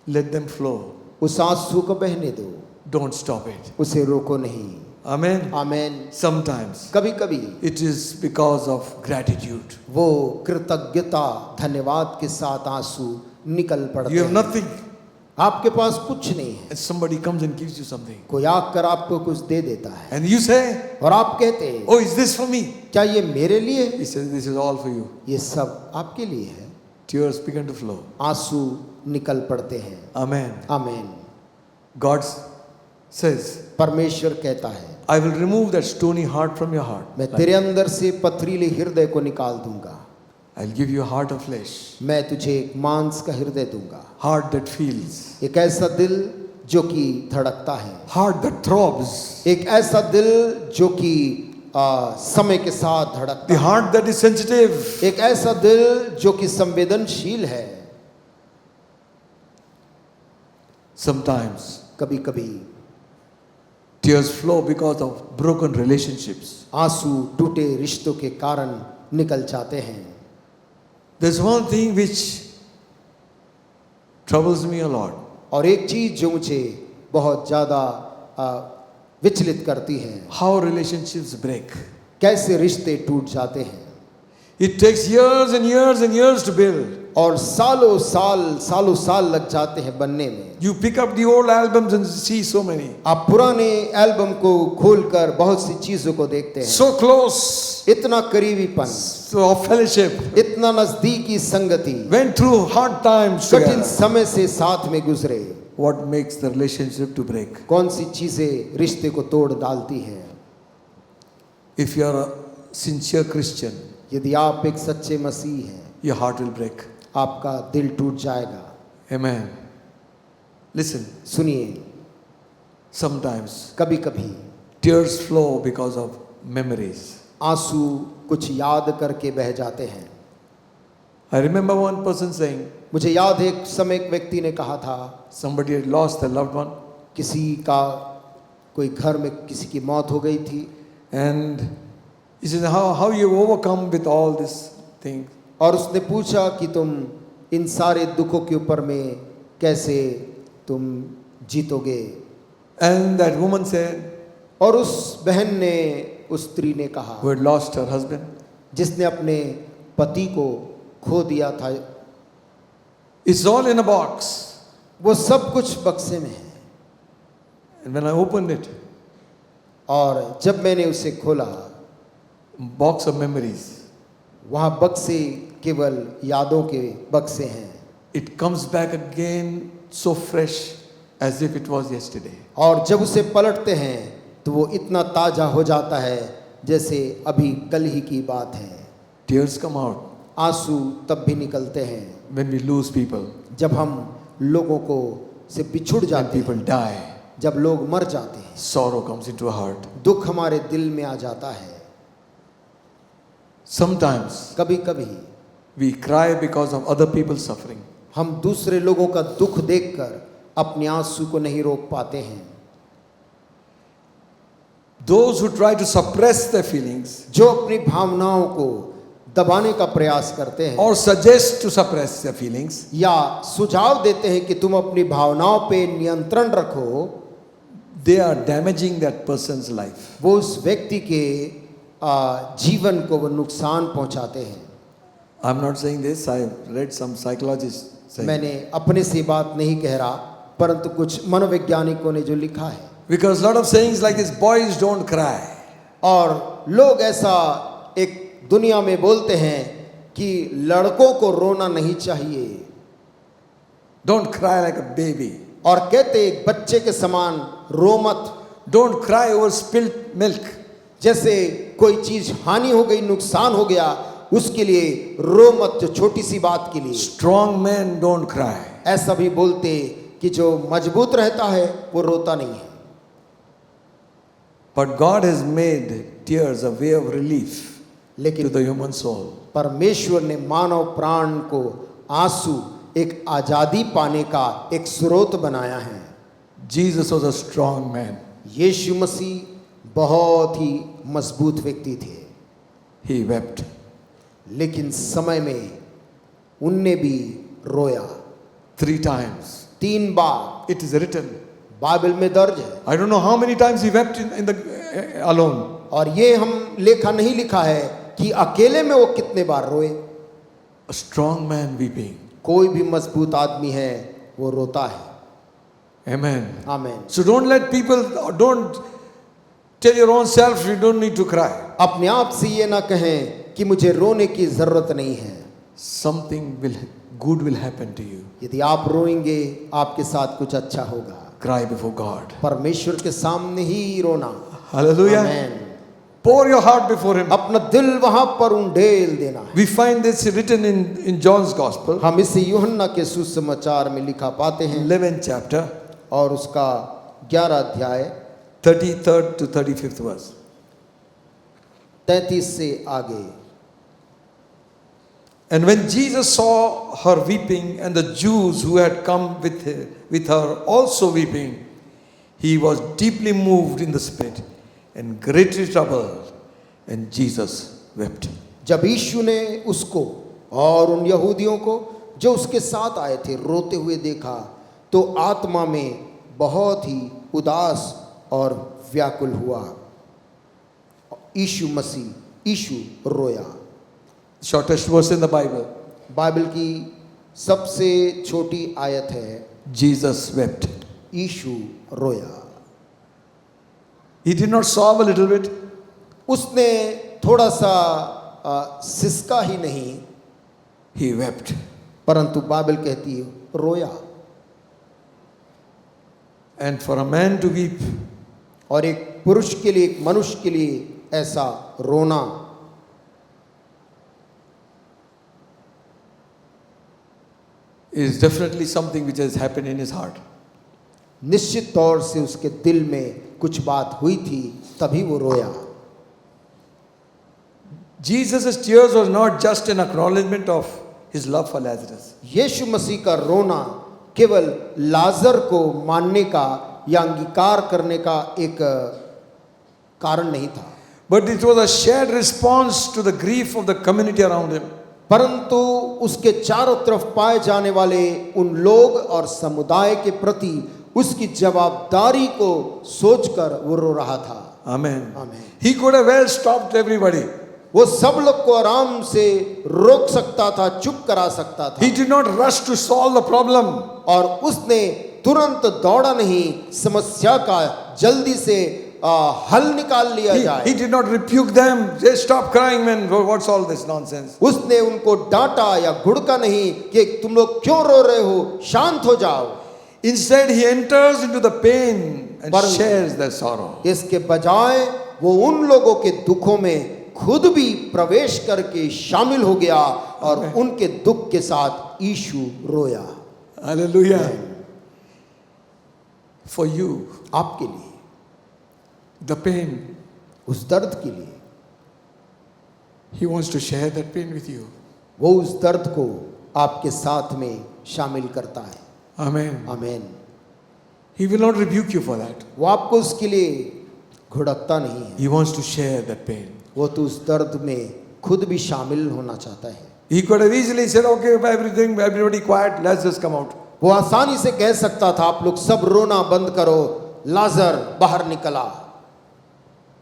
Let them flow. उस आंसू को बहने दो, Don't stop it. उसे रोको नहीं। Amen. आमेन। Sometimes कभी कभी it is because of gratitude. वो कृतज्ञता धन्यवाद के साथ आंसू निकल पड़ते You have हैं। nothing आपके पास कुछ नहीं है, and somebody comes and gives you something. कोई आकर आपको कुछ दे देता है And you say, और आप कहते हैं oh, is this for me? क्या ये मेरे लिए है? He says, this is all for you. ये सब आपके लिए है। Tears begin to flow. आंसू निकल पड़ते हैं। Amen. आमेन। God says, परमेश्वर कहता है I will remove that stony heart from your heart. मैं तेरे अंदर से पथरीले हृदय को निकाल दूंगा, I'll give you a heart of flesh. मैं तुझे एक मांस का हृदय दूंगा, Heart that feels. एक ऐसा दिल जो कि धड़कता है, Heart that throbs. एक ऐसा दिल जो कि समय के साथ धड़कता The है, heart that is sensitive. एक ऐसा दिल जो कि संवेदनशील है। Sometimes कभी कभी tears flow because of broken relationships. आंसू टूटे रिश्तों के कारण निकल जाते हैं। There's one thing which troubles me a lot. और एक चीज जो मुझे बहुत ज्यादा विचलित करती है, How relationships break. कैसे रिश्ते टूट जाते हैं। It takes years and years and years to build. और सालों साल लग जाते हैं बनने में। You pick up the old albums and see so many. आप पुराने एल्बम को खोलकर बहुत सी चीजों को देखते हैं, So close. इतना करीबीपन, So of fellowship. इतना नजदीकी संगति, Went through hard times कठिन together. समय से साथ में गुजरे। What makes the relationship to break? कौन सी चीजें रिश्ते को तोड़ डालती हैं? If you are a sincere Christian, यदि आप एक सच्चे मसीह हैं, your heart will break. आपका दिल टूट जाएगा। Amen. Listen, सुनिए, sometimes कभी कभी tears flow because of memories. आंसू कुछ याद करके बह जाते हैं। I remember one person saying, मुझे याद है एक समय एक व्यक्ति ने कहा था, somebody had lost a loved one, किसी का कोई घर में किसी की मौत हो गई थी, and he said, how you overcome with all this thing? और उसने पूछा कि तुम इन सारे दुखों के ऊपर में कैसे तुम जीतोगे। And that woman said, और उस बहन ने, उस स्त्री ने कहा, who had lost her husband, जिसने अपने पति को खो दिया था, it's all in a box. वो सब कुछ बक्से में है। And when I opened it, और जब मैंने उसे खोला, box of memories, वहाँ बक्से केवल यादों के बक्से हैं। it comes back again so fresh as if it was yesterday. और जब उसे पलटते हैं तो वो इतना ताजा हो जाता है जैसे अभी कल ही की बात है। Tears come out आंसू तब भी निकलते हैं when we lose people, जब हम लोगों को से बिछुड़ when जाते people हैं, die. जब लोग मर जाते हैं, Sorrow comes into our heart. दुख हमारे दिल में आ जाता है। Sometimes कभी कभी we cry because of other people's suffering. हम दूसरे लोगों का दुख देखकर अपने आंसू को नहीं रोक पाते हैं। Those who try to suppress their feelings, जो अपनी भावनाओं को दबाने का प्रयास करते हैं or suggest to suppress their feelings, या सुझाव देते हैं कि तुम अपनी भावनाओं पे नियंत्रण रखो, they are damaging that person's life. वो उस व्यक्ति के जीवन को वो नुकसान पहुंचाते हैं। I'm not saying this, I read some psychologists saying. मैंने अपने से बात नहीं कह रहा, परंतु कुछ मनोवैज्ञानिकों ने जो लिखा है, Because lot of sayings like this, boys don't cry. और लोग ऐसा एक दुनिया में बोलते हैं कि लड़कों को रोना नहीं चाहिए, Don't cry like a baby. और कहते एक बच्चे के समान रो मत, Don't cry over spilled milk. जैसे कोई चीज हानि हो गई, नुकसान हो गया, उसके लिए रो मत, जो छोटी सी बात के लिए। Strong men don't cry. ऐसा भी बोलते कि जो मजबूत रहता है वो रोता नहीं है। But God has made tears a way of relief to लेकिन the human soul. परमेश्वर ने मानव प्राण को आंसू एक आजादी पाने का एक स्रोत बनाया है। Jesus was a strong man. यीशु मसीह बहुत ही मजबूत व्यक्ति थे, He wept. लेकिन समय में उनने भी रोया 3 times. 3 bar, It is written. Bible में दर्ज है। I don't know how many times he wept in the alone. और ये हम लेखा नहीं लिखा है कि अकेले में वो कितने बार रोए। A strong man weeping. कोई भी मजबूत आदमी है वो रोता है। Amen. आमीन। So don't let people, don't tell your own self you don't need to cry. अपने आप से ये ना कहें कि मुझे रोने की जरूरत नहीं है। Something good will happen to you. यदि आप रोएंगे आपके साथ कुछ अच्छा होगा। Cry before God. परमेश्वर के सामने ही रोना। Hallelujah. आमीन। Pour your heart before Him. अपना दिल वहां पर उंडेल देना है। We find this written in John's Gospel, हम इसे यूहन्ना के सुसमाचार में लिखा पाते हैं 11th chapter, और उसका 11 अध्याय 33rd to 35th verse. 33 से आगे। And when Jesus saw her weeping, and the Jews who had come with her also weeping, he was deeply moved in the spirit and greatly troubled, and Jesus wept. जब यीशु ने उसको और उन यहूदियों को जो उसके साथ आए थे रोते हुए देखा, तो आत्मा में बहुत ही उदास और व्याकुल हुआ। यीशु रोया। Shortest verse in the Bible. Bible की सबसे छोटी आयत है, Jesus wept. यीशु रोया। He did not sob a little bit. उसने थोड़ा सा सिसका ही नहीं, He wept. परंतु बाइबल कहती है रोया। And for a man to weep, और एक पुरुष के लिए, एक मनुष्य के लिए ऐसा रोना is definitely something which has happened in his heart. निश्चित तौर से उसके दिल में कुछ बात हुई थी, तभी वो रोया। Jesus' tears was not just an acknowledgement of his love for Lazarus. यीशु मसीह का रोना केवल लाजर को मानने का या अंगीकार करने का एक कारण नहीं था, But it was a shared response to the grief of the community around him. परंतु उसके चारों तरफ पाए जाने वाले उन लोग और समुदाय के प्रति उसकी जवाबदारी को सोचकर वो रो रहा था। Amen. आमीन। He could have well stopped everybody. वो सब लोग को आराम से रोक सकता था, चुप करा सकता था। He did not rush to solve the problem. और उसने तुरंत दौड़ा नहीं समस्या का जल्दी से हल निकाल लिया जाए। He did not rebuke them. Just stop crying, man. What's all this nonsense? उसने उनको डांटा या घुड़का नहीं कि तुम लोग क्यों रो रहे हो, शांत हो जाओ। Instead, he enters into the pain and shares their sorrow. इसके बजाय वो उन लोगों के दुखों में खुद भी प्रवेश करके शामिल हो गया और उनके दुख के साथ यीशु रोया। Hallelujah. For you, आपके लिए the pain, उस दर्द के लिए, he wants to share that pain with you. वो उस दर्द को आपके साथ में शामिल करता है। Amen. आमीन। He will not rebuke you for that. वो आपको उसके लिए घुड़कता नहीं है, He wants to share that pain. वो तो उस दर्द में खुद भी शामिल होना चाहता है। He could have easily said, okay, everybody quiet, let's just come out. वो आसानी से कह सकता था, आप लोग सब रोना बंद करो, लाजर बाहर निकला।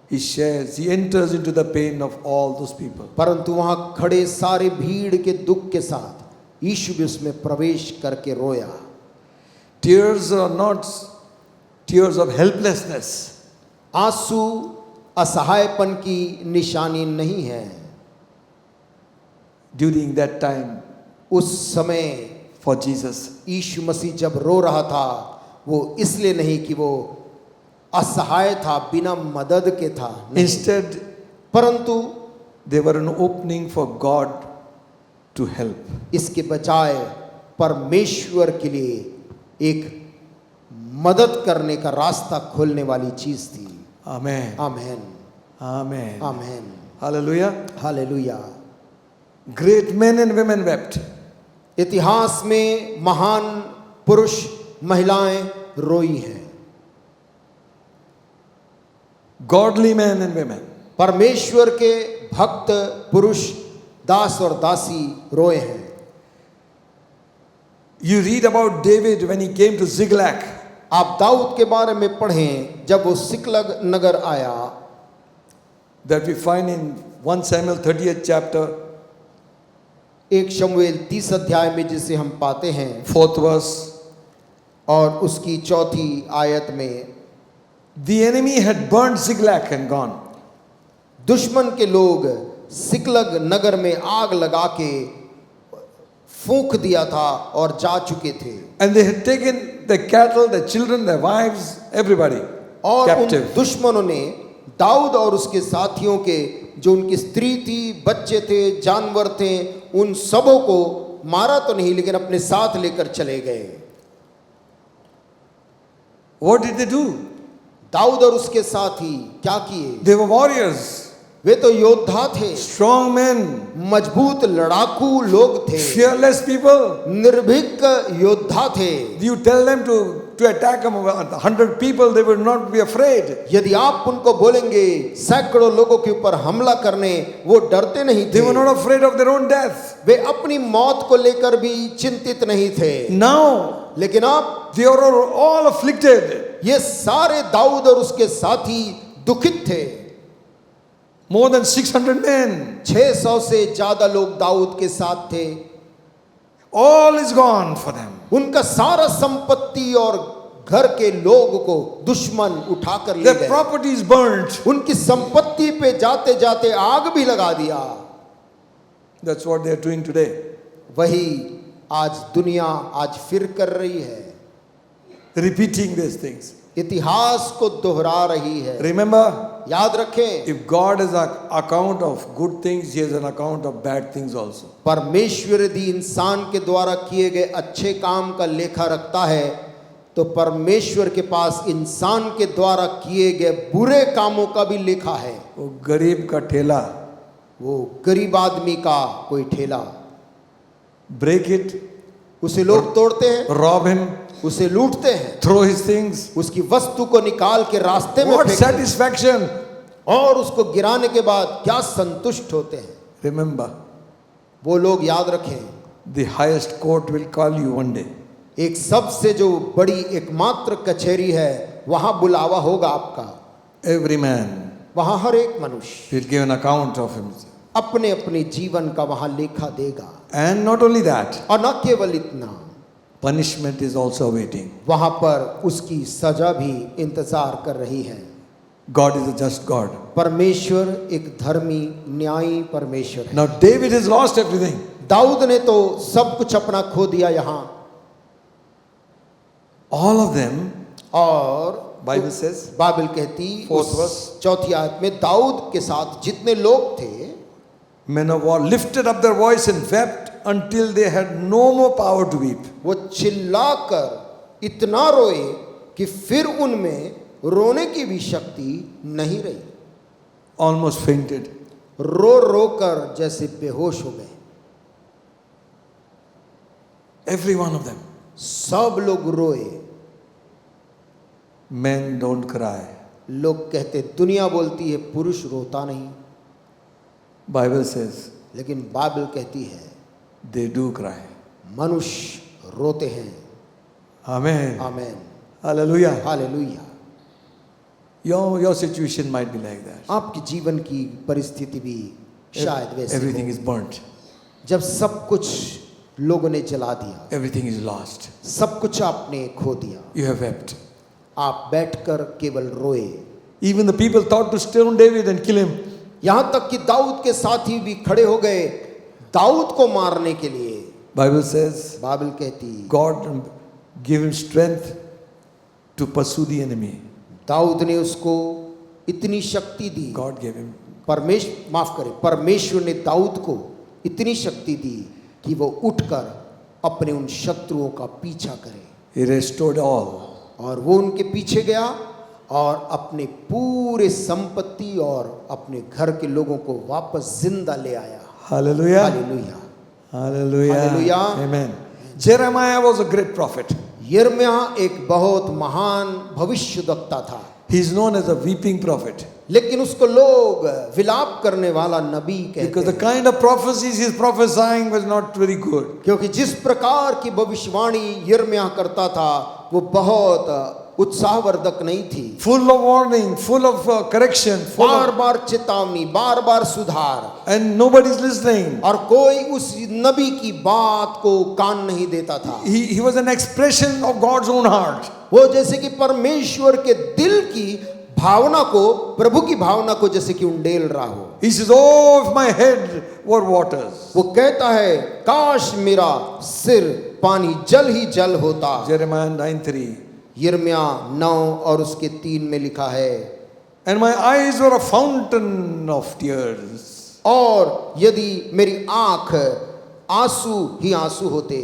He shares, he enters into the pain of all those people. परंतु वहां खड़े सारे भीड़ के दुख के साथ यीशु भी उसमें प्रवेश करके रोया। Tears are not tears of helplessness. आंसू असहायपन की निशानी नहीं है। During that time, उस समय for Jesus, यीशु मसीह जब रो रहा था, वो इसलिए नहीं कि वो असहाय था, बिना मदद के था, नहीं। instead, परंतु they were an opening for God to help. इसके बजाय परमेश्वर के लिए एक मदद करने का रास्ता खोलने वाली चीज थी। Amen. Amen, Amen. Amen, Hallelujah. Hallelujah. Great men and women wept. इतिहास में महान पुरुष महिलाएं रोई हैं। Godly men and women. परमेश्वर के भक्त पुरुष, दास और दासी रोए हैं। You read about David when he came to Ziklag. आप दाऊद के बारे में पढ़ें, जब वो सिकलग नगर आया, That we find in 1 Samuel 30th chapter, 1 शमूएल 30 अध्याय में जिसे हम पाते हैं 4th verse. और उसकी 4थी आयत में, The enemy had burned Ziklag and gone. दुश्मन के लोग सिकलग नगर में आग लगा के फूंक दिया था और जा चुके थे। And they had taken the cattle, the children, their wives, everybody और उन captive. दुश्मनों ने दाऊद और उसके साथियों के, जो उनकी स्त्री थी, बच्चे थे, जानवर थे, उन सबों को मारा तो नहीं, लेकिन अपने साथ लेकर चले गए। What did they do? Dawood और उसके साथी क्या किए? They were warriors, वे तो योद्धा थे, strong men, मजबूत लड़ाकू लोग थे, fearless people. निर्भीक योद्धा थे। You tell them to attack 100 people, they will not be afraid. यदि आप उनको बोलेंगे सैकड़ों लोगों के ऊपर हमला करने, वो डरते नहीं They थे। were not afraid of their own death. वे अपनी मौत को लेकर भी चिंतित नहीं थे। Now लेकिन अब they are all afflicted. ये सारे दाऊद और उसके साथी दुखित थे। More than 600 men. 600 से ज्यादा लोग दाऊद के साथ थे। All is gone for them. उनका सारा संपत्ति और घर के लोग को दुश्मन उठाकर ले Their गए। property is burnt. उनकी संपत्ति पे जाते जाते आग भी लगा दिया। That's what they are doing today. वही आज दुनिया आज फिर कर रही है, Repeating these things. इतिहास को दोहरा रही है। Remember, याद रखें, if God has an account of good things, He has an account of bad things also. परमेश्वर यदि इंसान के द्वारा किए गए अच्छे काम का लेखा रखता है, तो परमेश्वर के पास इंसान के द्वारा किए गए बुरे कामों का भी लेखा है। वो गरीब का ठेला, वो गरीब आदमी का कोई ठेला, break it, उसे लोग तोड़ते हैं, rob him, उसे लूटते हैं, throw his things. उसकी वस्तु को निकाल के रास्ते में What फेंकते हैं, satisfaction! और उसको गिराने के बाद क्या संतुष्ट होते हैं। Remember, वो लोग याद रखें, the highest court will call you one day. एक सबसे जो बड़ी एकमात्र कचहरी है, वहां बुलावा होगा आपका। Every man वहां हर एक मनुष्य will give an account of himself. अपने अपने जीवन का वहां लेखा देगा। And not only that, और न केवल इतना, punishment is also waiting. वहां पर उसकी सजा भी इंतजार कर रही है। God is a just God. परमेश्वर एक धर्मी न्यायी परमेश्वर है। Now David has lost everything. Dawood ने तो सब कुछ अपना खो दिया यहाँ। All of them, और Bible says, बाइबल कहती 4th verse, 4थी आयत में, दाऊद के साथ जितने लोग थे, men of war lifted up their voice and wept until they had no more power to weep. वो चिल्लाकर इतना रोए कि फिर उनमें रोने की भी शक्ति नहीं रही। Almost fainted. रो रो कर जैसे बेहोश हो गए। Every one of them. सब लोग रोए। Men don't cry. लोग कहते, दुनिया बोलती है पुरुष रोता नहीं। Bible says लेकिन बाइबल कहती है they do cry. मनुष्य रोते हैं। Amen. Amen, Hallelujah. Hallelujah. Your situation might be like that. आपकी जीवन की परिस्थिति भी शायद वैसे Everything हो। is burnt. जब सब कुछ लोगों ने जला दिया, Everything is lost. सब कुछ आपने खो दिया, You have wept. आप बैठकर केवल रोए। Even the people thought to stone David and kill him. यहाँ तक कि दाऊद के साथी भी खड़े हो गए दाऊद को मारने के लिए। Bible says बाइबल कहती God gave him strength to pursue the enemy. Daud ने उसको इतनी शक्ति दी, God gave him. परमेश्वर ने दाऊद को इतनी शक्ति दी कि वो उठकर अपने उन शत्रुओं का पीछा करे। He restored all. और वो उनके पीछे गया और अपने पूरे संपत्ति और अपने घर के लोगों को वापस जिंदा ले आया। Hallelujah. Hallelujah, Hallelujah. Hallelujah. Amen. Jeremiah was a great prophet. यिर्मयाह एक बहुत महान भविष्यद्वक्ता था, He is known as a weeping prophet लेकिन उसको लोग विलाप करने वाला नबी कहते because the हैं, kind of prophecies he is prophesying was not very good. क्योंकि जिस प्रकार की भविष्यवाणी यिर्मयाह करता था वो बहुत उत्साहवर्धक नहीं थी। Full of warning, full of correction, full bar of, बार चेतावनी, बार बार सुधार, and nobody is listening. और कोई उस नबी की बात को कान नहीं देता था। He was an expression of God's own heart. वो जैसे कि परमेश्वर के दिल की भावना को, प्रभु की भावना को जैसे कि उंडेल रहा हो। He says, "Oh, if my head were waters." वो कहता है काश मेरा सिर पानी जल ही जल होता। Jeremiah 9:3. यिर्मयाह 9 और उसके 3 में लिखा है, And my eyes were a fountain of tears. और यदि मेरी आंख आंसू ही आंसू होते,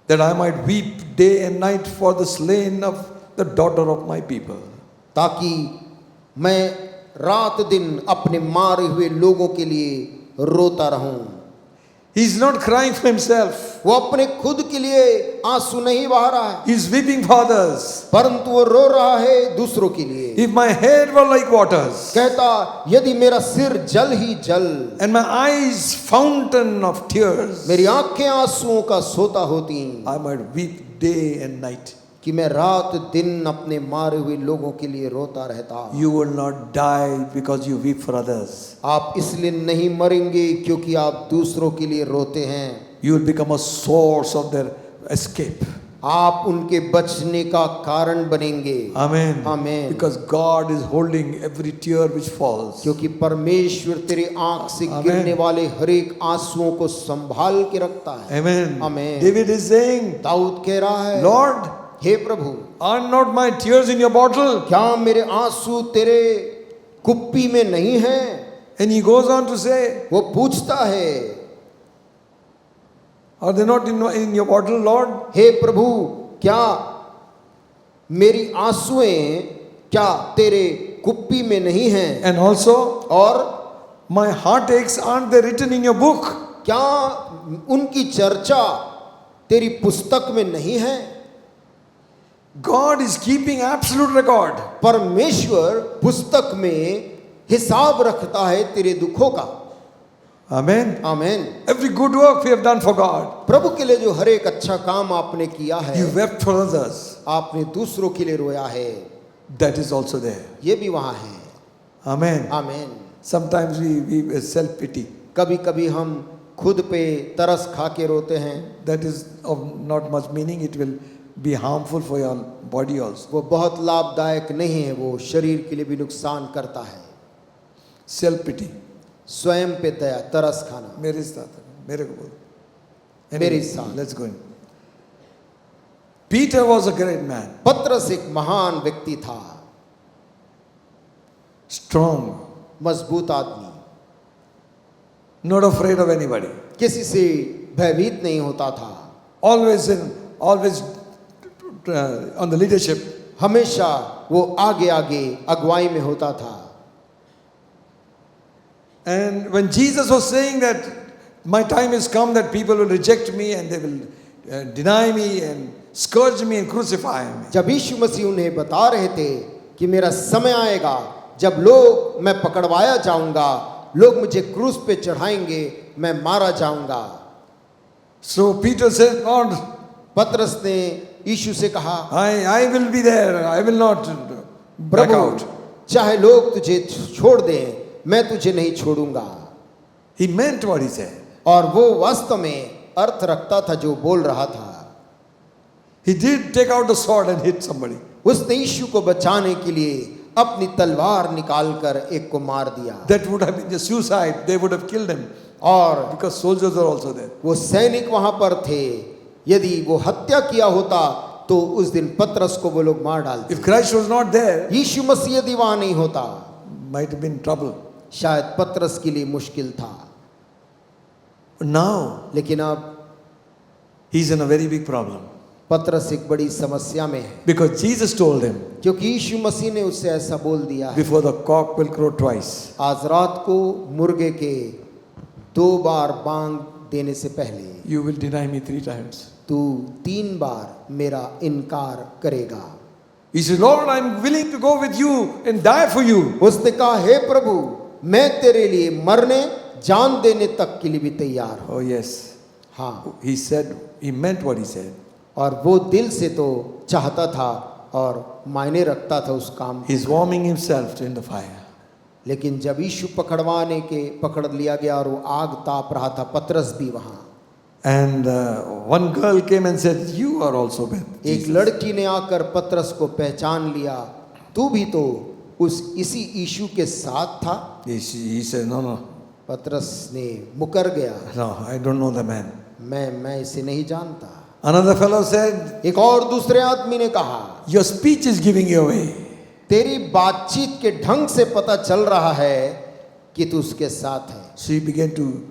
That I might weep day and night for the slain of the daughter of my people. ताकि मैं रात दिन अपने मारे हुए लोगों के लिए रोता रहूं। He is not crying for himself. वो अपने खुद के लिए आंसू नहीं बहा रहा है, He is weeping for others. परंतु वो रो रहा है दूसरों के लिए। If my head were like waters, कहता यदि मेरा सिर जल ही जल, and my eyes fountain of tears, मेरी आंखें आंसुओं का सोता होती, I might weep day and night. कि मैं रात दिन अपने मारे हुए लोगों के लिए रोता रहता। You will not die because you weep for others. आप इसलिए नहीं मरेंगे क्योंकि आप दूसरों के लिए रोते हैं, You will become a source of their escape. आप उनके बचने का कारण बनेंगे। Amen. Amen. Because God is holding every tear which falls. क्योंकि परमेश्वर तेरे आंख से Amen. गिरने वाले हर एक आंसुओं को संभाल के रखता है। Amen. Amen. David is saying, Dawood कह रहा है, Lord, hey Prabhu, are not my tears in your bottle? क्या मेरे आंसू तेरे कुप्पी में नहीं हैं? And he goes on to say, वो पूछता है, are they not in your bottle, Lord? हे प्रभु, क्या मेरी आंसुएं क्या तेरे कुप्पी में नहीं हैं? And also, और my heartaches, aren't they written in your book? क्या उनकी चर्चा तेरी पुस्तक में नहीं है? God is keeping absolute record. परमेश्वर पुस्तक में हिसाब रखता है तेरे दुखों का। Amen. Amen. Every good work we have done for God. प्रभु के लिए जो हर एक अच्छा काम आपने किया है, You wept for others. आपने दूसरों के लिए रोया है, That is also there. ये भी वहां है। Amen. Amen. Sometimes we self-pity. कभी कभी हम खुद पे तरस खा के रोते हैं, That is of not much meaning. It will be harmful for your body also. वो बहुत लाभदायक नहीं है, वो शरीर के लिए भी नुकसान करता है। Self-pity. स्वयं पे दया, तरस खाना। मेरे साथ मेरे को बोल। मेरे साथ। Let's go in. Peter was a great man. पत्रस एक महान व्यक्ति था, Strong. मजबूत आदमी, Not afraid of anybody. किसी से भयभीत नहीं होता था, Always on the leadership. हमेशा वो आगे आगे अगुवाई में होता था। And when Jesus was saying that my time has come that people will reject me and they will deny me and scourge me and crucify me. जब यीशु मसीह उन्हें बता रहे थे कि मेरा समय आएगा जब लोग मैं पकड़वाया जाऊंगा, लोग मुझे क्रूस पे चढ़ाएंगे, मैं मारा जाऊंगा। So Peter said, Lord, पतरस ने यीशु से कहा, I will be there. I will not back out. प्रभु चाहे लोग तुझे छोड़ दें, मैं तुझे नहीं छोड़ूंगा। He meant what he said. और वो वास्तव में अर्थ रखता था जो बोल रहा था। He did take out the sword and hit somebody. उसने यीशु को बचाने के लिए अपनी तलवार निकालकर एक को मार दिया। That would have been a suicide. They would have killed him और because soldiers are also there. वो सैनिक वहां पर थे, यदि वो हत्या किया होता तो उस दिन पतरस को वो लोग मार डालते। If Christ was not there, यीशु मसीह यदि वहां नहीं होता, might have been trouble. शायद पतरस के लिए मुश्किल था। But now लेकिन अब he's in a very big problem पतरस एक बड़ी समस्या में है, because Jesus told him, क्योंकि यीशु मसीह ने उससे ऐसा बोल दिया है, before the cock will crow twice, आज रात को मुर्गे के 2 बार बांग देने से पहले you will deny me 3 times. तू 3 बार मेरा इनकार करेगा। He said, Lord, I'm willing to go with you and die for you. उसने कहा, हे प्रभु, मैं तेरे लिए मरने जान देने तक के लिए भी तैयार हूं। Oh yes. हाँ, He said, he meant what he said. और वो दिल से तो चाहता था और मायने रखता था उस काम। He's warming himself in the fire. लेकिन जब यीशु पकड़ लिया गया और वो आग ताप रहा था, पतरस भी वहां। And one girl came and said, you are also with एक Jesus. लड़की ने आकर पतरस को पहचान लिया, तू भी तो इसी यीशु के साथ था। He said, no, पतरस ने मुकर गया, no, I don't know the man. मैं इसे नहीं जानता। Another fellow said, एक और दूसरे आदमी ने कहा, your speech is giving you away. तेरी बातचीत के ढंग से पता चल रहा है कि तू उसके साथ है। So he began to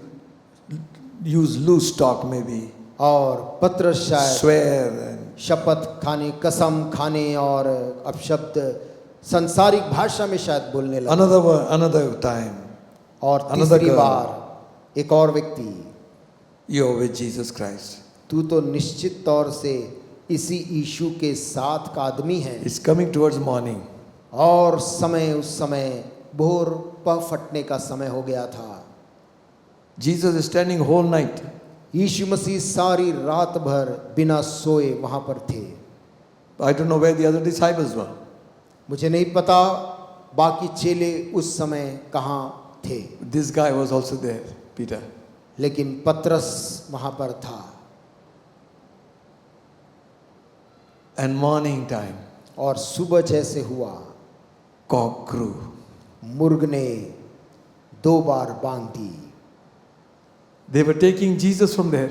use loose talk maybe, और पतरस शायद swear and शपथ खाने, कसम खाने और अपशब्द संसारिक भाषा में शायद बोलने लगा। another time, और another तीसरी girl. बार एक और व्यक्ति, you're with Jesus Christ. तू तो निश्चित तौर से इसी यीशु के साथ का आदमी है। It's coming towards morning. और उस समय भोर पह फटने का समय हो गया था। Jesus is standing whole night. यीशु मसीह सारी रात भर बिना सोए वहां पर थे। I don't know where the other disciples were. मुझे नहीं पता बाकी चेले उस समय कहाँ थे, This guy was also there, Peter. लेकिन पतरस वहां पर था। And morning time, और सुबह जैसे हुआ, cock crew. मुर्ग ने 2 बार बांग दी। They were taking Jesus from there.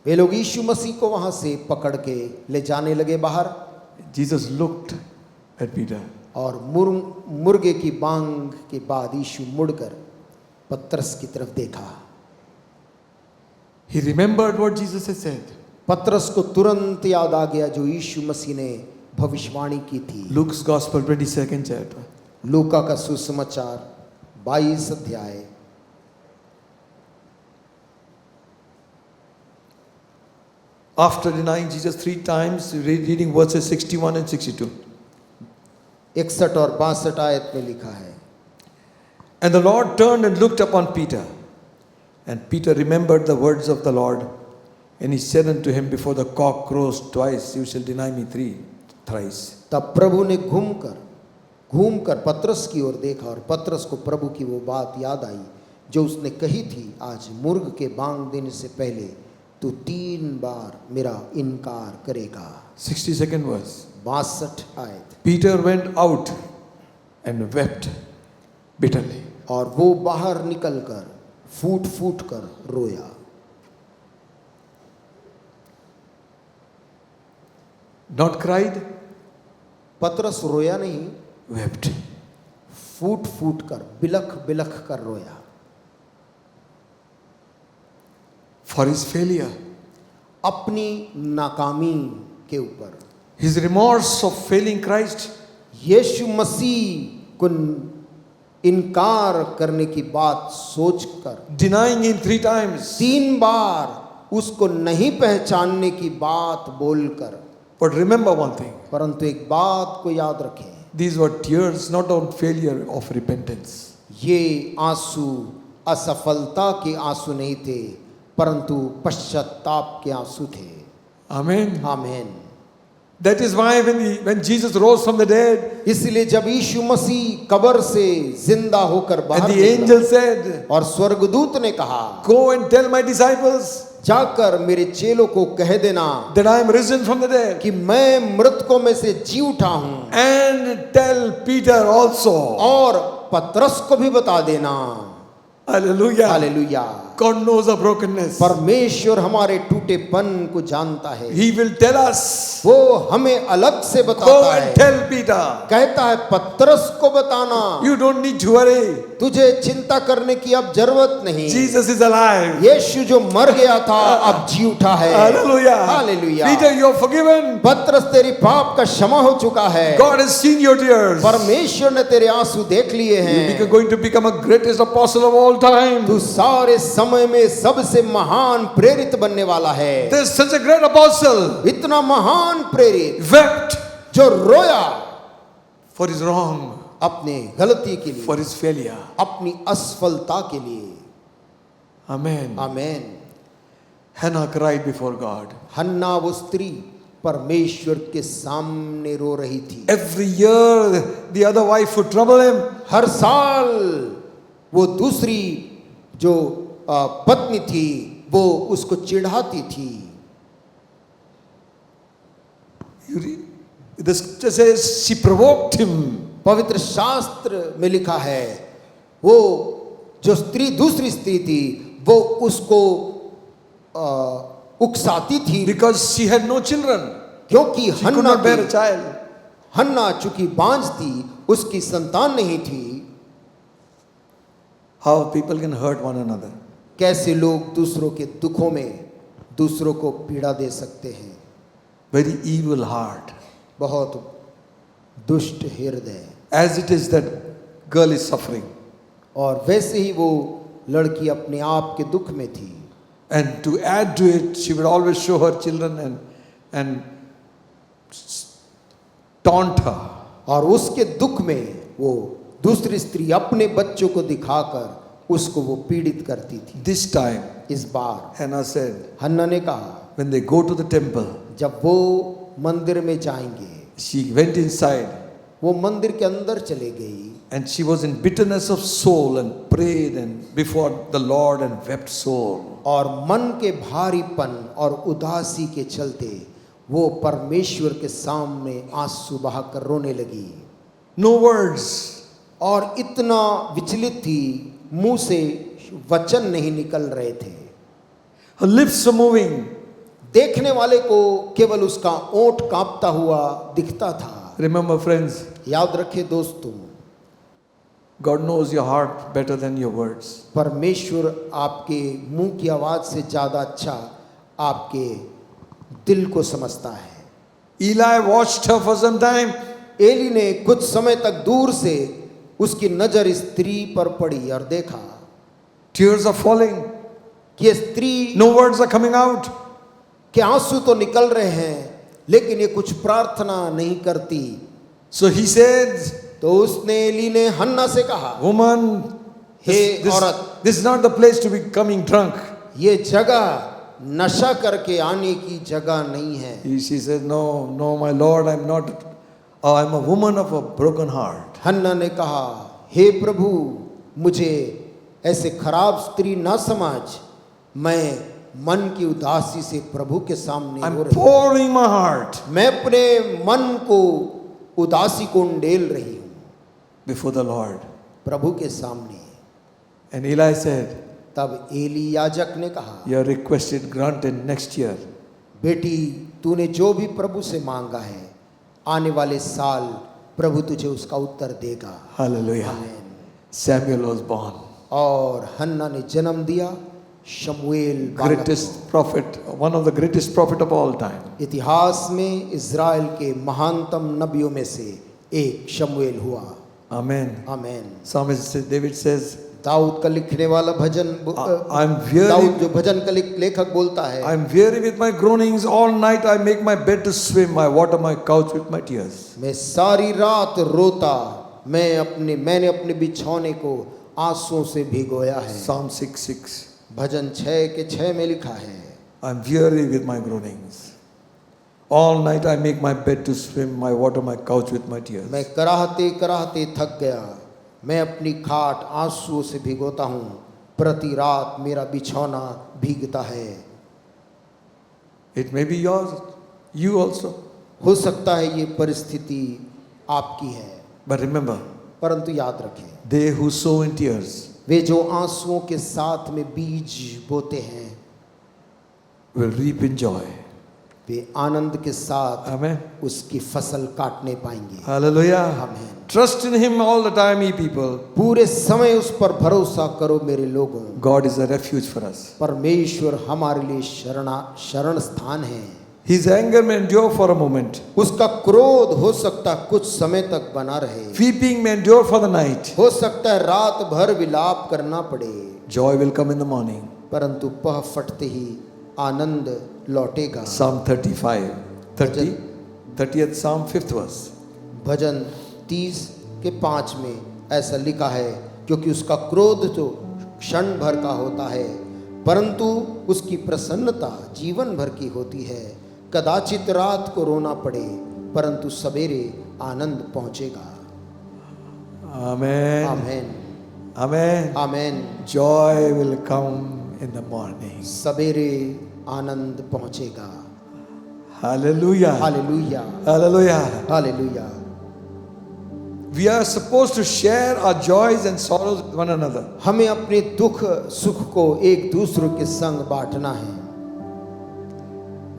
वे लोग यीशु मसीह को वहां से पकड़ के ले जाने लगे बाहर। Jesus looked at Peter. और मुर्गे की बांग के बाद यीशु मुड़कर पतरस की तरफ देखा। He remembered what Jesus had said. पतरस को तुरंत याद आ गया जो यीशु मसीह ने भविष्यवाणी की थी। Luke's Gospel, 22nd chapter. लूका का सुसमाचार 22 अध्याय। After denying Jesus 3 times, reading verses 61 and 62. 61 और 62 आयत में लिखा है, And the Lord turned and looked upon Peter. And Peter remembered the words of the Lord. And he said unto him, before the cock crows twice, you shall deny me thrice. तब प्रभु ने घूमकर पतरस की ओर देखा और पतरस को प्रभु की वो बात याद आई जो उसने कही थी, आज मुर्ग के बांग देने से पहले तू 3 बार मेरा इनकार करेगा। 62nd verse. 62 आयत। Peter went out and wept bitterly. और वो बाहर निकलकर फूट कर रोया। Not cried, पतरस रोया नहीं, wept. फूट कर बिलख कर रोया। For his failure, अपनी नाकामी के ऊपर, his remorse of failing Christ, यीशु मसीह को इनकार करने की बात सोचकर, denying him 3 times. 3 बार उसको नहीं पहचानने की बात बोलकर। But remember one thing, परंतु एक बात को याद रखें, these were tears not on failure of repentance. ये आंसू असफलता के आंसू नहीं थे, परंतु पश्चाताप के आंसू थे। Amen. आमीन। That is why when Jesus rose from the dead, इसलिए जब यीशु मसीह कब्र से जिंदा होकर and बाहर the निकला, angel said, और स्वर्गदूत ने कहा, "Go and tell my disciples जाकर मेरे चेलों को कह देना that I am risen from the dead, कि मैं मृतकों में से जी उठा हूं, and tell Peter also." और पतरस को भी बता देना। Hallelujah. Hallelujah. God knows our brokenness. परमेश्वर हमारे टूटेपन को जानता है, He will tell us. वो हमें अलग से Go बताता and है। tell Peter. कहता है पतरस को बताना, You don't need to worry. तुझे चिंता करने की अब जरूरत नहीं। Jesus is alive. यीशु जो मर गया था अब जी उठा है। Hallelujah. Hallelujah. Peter, you are forgiven. पतरस तेरी पाप का क्षमा हो चुका है। God has seen your tears. परमेश्वर ने तेरे आंसू देख लिए You हैं। are going to become a greatest apostle of all time. तू सारे समय में सबसे महान प्रेरित बनने वाला है। There's such a great apostle. इतना महान प्रेरित Wept जो रोया for his wrong, अपने गलती के लिए, for his failure. अपनी असफलता के लिए। Amen. आमीन। Hannah cried before God. हन्ना वो स्त्री परमेश्वर के सामने रो रही थी। Every year the other wife would trouble him. हर साल वो दूसरी जो पत्नी थी वो उसको चिढ़ाती थी। The scripture says she provoked him. पवित्र शास्त्र में लिखा है वो जो स्त्री दूसरी स्त्री थी वो उसको उकसाती थी, Because she had no children. क्योंकि She could not bear a Hannah child. हन्ना चूंकि बांझ थी, उसकी संतान नहीं थी। How people can hurt one another. कैसे लोग दूसरों के दुखों में दूसरों को पीड़ा दे सकते हैं। Very evil heart. बहुत दुष्ट हृदय। As it is that girl is suffering. और वैसे ही वो लड़की अपने आप के दुख में थी। And to add to it, she would always show her children and taunt her. और उसके दुख में वो दूसरी स्त्री अपने बच्चों को दिखाकर उसको वो पीड़ित करती थी। This time, इस बार Hannah said, हन्ना ने कहा, when they go to the temple, जब वो मंदिर में जाएंगे, she went inside वो मंदिर के अंदर चले गई and she was in bitterness of soul and prayed and before the Lord and wept sore. और मन के भारीपन और उदासी के चलते वो परमेश्वर के सामने आंसू बहाकर रोने लगी। No words. और इतना विचलित थी, मुंह से वचन नहीं निकल रहे थे। Her lips were moving. देखने वाले को केवल उसका ओंठ कांपता हुआ दिखता था। Remember, friends, याद रखे दोस्तों, God knows your heart better than your words. परमेश्वर आपके मुंह की आवाज से ज्यादा अच्छा आपके दिल को समझता है। Eli watched her for some time. Eli ने कुछ समय तक दूर से उसकी नजर स्त्री पर पड़ी और देखा Tears are falling. कि ये स्त्री No words are coming out. के आंसू तो निकल रहे हैं लेकिन ये कुछ प्रार्थना नहीं करती। So he said, तो उसने एली ने हन्ना से कहा, woman, हे औरत, this is not the place to be coming drunk. ये जगह नशा करके आने की जगह नहीं है। She said, no, my Lord, I'm not. I'm a woman of a broken heart. हन्ना ने कहा, हे प्रभु, मुझे ऐसे खराब स्त्री ना समझ, मैं मन की उदासी से प्रभु के सामने I'm रो रही हूं। pouring my heart मैं अपने मन को उदासी को उंडेल रही हूँ before the Lord. प्रभु के सामने। And Eli said, तब एली याजक ने कहा, your request is granted next year. बेटी, तूने जो भी प्रभु से मांगा है, आने वाले साल प्रभु तुझे उसका उत्तर देगा। Hallelujah. आमीन। Samuel was born. और हन्ना ने जन्म दिया शमूएल बालक Greatest को। prophet, one of the greatest prophet of all time. इतिहास में इज़राइल के महानतम नबियों में से एक शमूएल हुआ। Amen. आमीन। Psalmist David says, दाऊद का लिखने वाला भजन I'm weary. दाऊद जो भजन का लेखक बोलता है, I'm weary with my groanings all night. I make my bed to swim. I water my couch with my tears. मैं सारी रात रोता, मैंने अपने बिछौने को आंसुओं से भिगोया है। Psalm 6:6. भजन 6:6 में लिखा है, I'm weary with my groanings. All night I make my bed to swim, I water my couch with my tears. मैं कराहते कराहते थक गया, मैं अपनी खाट आंसुओं से भिगोता हूँ, प्रति रात मेरा बिछौना भीगता है। It may be yours, you also. हो सकता है ये परिस्थिति आपकी है, But remember, परंतु याद रखें, they who sow in tears वे जो आंसुओं के साथ में बीज बोते हैं will reap in joy. वे आनंद के साथ Amen. उसकी फसल काटने पाएंगे। Hallelujah. आमीन। Trust in Him all the time, ye people. पूरे समय उस पर भरोसा करो मेरे लोगों। God is a refuge for us. परमेश्वर हमारे लिए शरण स्थान है। His anger may endure for a moment. उसका क्रोध हो सकता कुछ समय तक बना रहे, Weeping may endure for the night. हो सकता है रात भर विलाप करना पड़े, Joy will come in the morning. परंतु पह फटते ही आनंद लौटेगा। Psalm 30th Psalm 5th verse. भजन 30:5 में ऐसा लिखा है, क्योंकि उसका क्रोध तो क्षण भर का होता है, परंतु उसकी प्रसन्नता जीवन भर की होती है। कदाचित रात को रोना पड़े, परंतु सवेरे आनंद पहुंचेगा। Amen. Amen, Amen. Amen. Joy will come in the morning. सवेरे आनंद पहुंचेगा। Hallelujah. Hallelujah, Hallelujah. Hallelujah. We are supposed to share our joys and sorrows with one another. हमें अपने दुख सुख को एक दूसरे के संग बांटना है।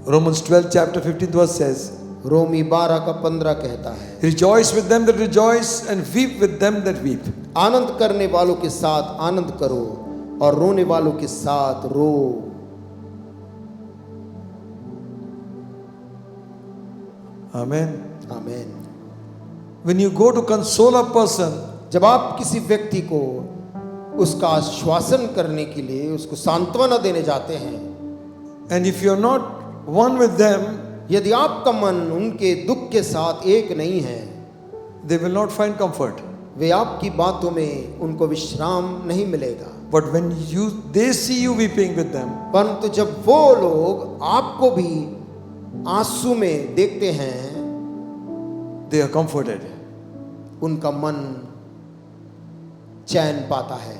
Romans 12 chapter 15 verse says, रोमी 12:15 कहता है, Rejoice with them that rejoice and weep with them that weep. आनंद करने वालों के साथ आनंद करो और रोने वालों के साथ रो। Amen. Amen. When you go to console a person, जब आप किसी व्यक्ति को उसका आश्वासन करने के लिए उसको सांत्वना देने जाते हैं, and if you're not one with them, यदि आपका मन उनके दुख के साथ एक नहीं है, they will not find comfort. वे आपकी बातों में उनको विश्राम नहीं मिलेगा। But when they see you weeping with them, परंतु जब वो लोग आपको भी आंसू में देखते हैं, they are comforted. उनका मन चैन पाता है।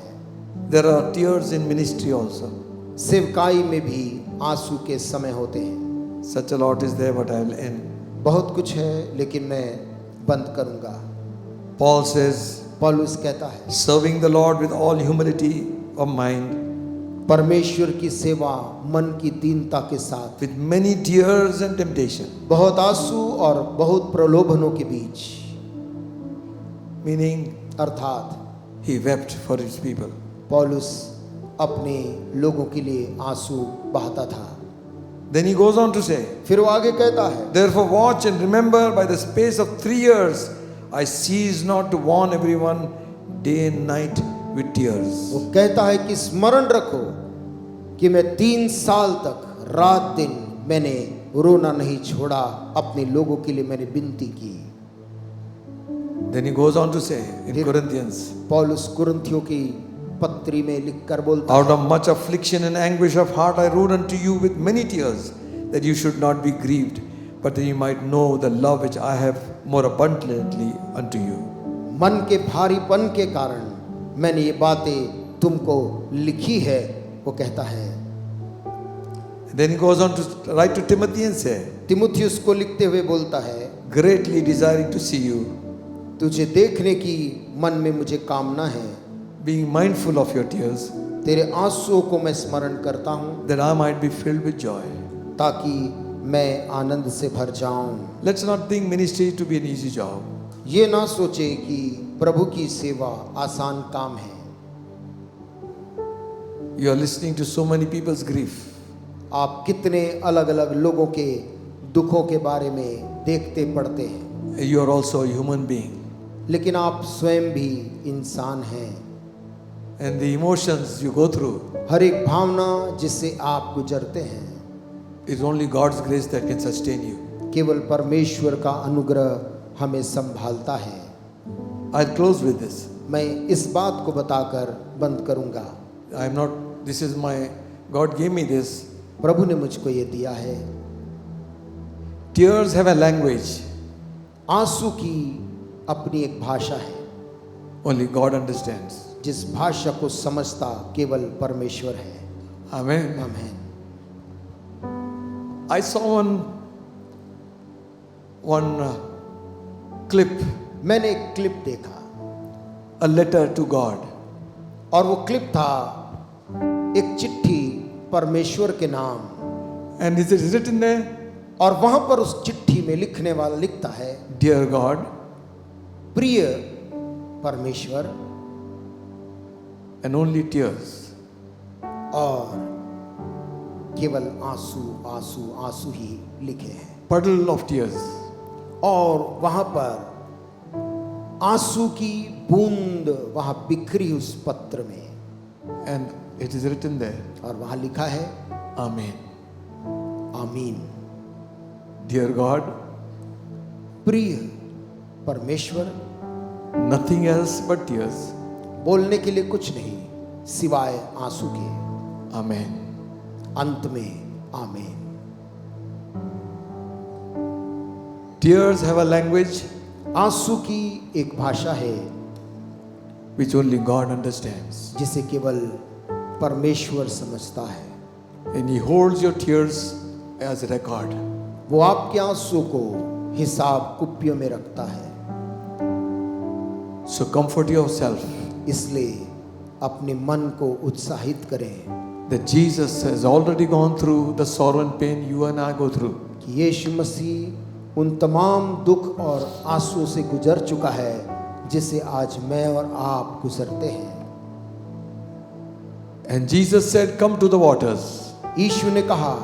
There are tears in ministry also. सेवकाई में भी आंसू के समय होते हैं। Such a lot is there, but I will end. बहुत कुछ है, लेकिन मैं बंद करूंगा। Paul says, पौलुस कहता है, serving the Lord with all humility of mind, परमेश्वर की सेवा मन की दीनता के साथ, with many tears and temptation. बहुत आंसू और बहुत प्रलोभनों के बीच, Meaning, अर्थात he wept for his people. पौलुस अपने लोगों के लिए आंसू बहाता था। Then he goes on to say, फिर वो आगे कहता है, Therefore watch and remember, by the space of 3 years I cease not to warn everyone day and night with tears. वो कहता है कि स्मरण रखो कि मैं 3 साल तक रात दिन मैंने रोना नहीं छोड़ा, अपने लोगों के लिए मैंने विनती की। Then he goes on to say in Corinthians, पौलुस कुरिन्थियों की पत्री में लिखकर बोलता out है, of much affliction and anguish of heart I wrote unto you with many tears, that you should not be grieved, but that you might know the love which I have more abundantly unto you. मन के भारीपन के कारण मैंने ये बातें तुमको लिखी है, वो कहता है। Then he goes on to write to Timothy and say, तिमुथियुस को लिखते हुए बोलता है, greatly desiring to see you, तुझे देखने की मन में मुझे कामना है, being mindful of your tears, तेरे आंसुओं को मैं स्मरण करता हूँ, that I might be filled with joy. ताकि मैं आनंद से भर जाऊं। Let's not think ministry to be an easy job. ये ना सोचे कि प्रभु की सेवा आसान काम है। You are listening to so many people's grief. आप कितने अलग अलग लोगों के दुखों के बारे में देखते पढ़ते हैं, You are also a human being. लेकिन आप स्वयं भी इंसान हैं। And the emotions you go through, हर एक भावना जिससे आप गुजरते हैं, it's only God's grace that can sustain you. केवल परमेश्वर का अनुग्रह हमें संभालता है। I'll close with this. मैं इस बात को बताकर बंद करूंगा। I am not, this is my, God gave me this. प्रभु ने मुझको ये दिया है। Tears have a language. आंसू की अपनी एक भाषा है, Only God understands. जिस भाषा को समझता केवल परमेश्वर है। Amen. आमीन। I saw one clip, मैंने एक क्लिप देखा, a letter to God. और वो क्लिप था एक चिट्ठी परमेश्वर के नाम, And is it written there? और वहां पर उस चिट्ठी में लिखने वाला लिखता है, Dear God, प्रिय परमेश्वर, and only tears. और केवल आंसू आंसू आंसू ही लिखे हैं। Puddle of tears. और वहां पर आंसू की बूंद वहां बिखरी उस पत्र में, And it is written there. और वहां लिखा है Amen. आमीन। Dear God, प्रिय परमेश्वर, nothing else but tears. बोलने के लिए कुछ नहीं सिवाय आंसू के। Amen. अंत में आमीन। Tears have a language आंसू की एक भाषा है which only God understands. जिसे केवल परमेश्वर समझता है। And He holds your tears as a record. वो आपके आंसू को हिसाब कुप्पियों में रखता है। So comfort yourself इसलिए अपने मन को उत्साहित करें that Jesus has already gone through the sorrow and pain you and I go through. कि यीशु मसीह उन तमाम दुख और आंसुओं से गुजर चुका है जिसे आज मैं और आप गुजरते हैं। And Jesus said, come to the waters. यीशु ने कहा,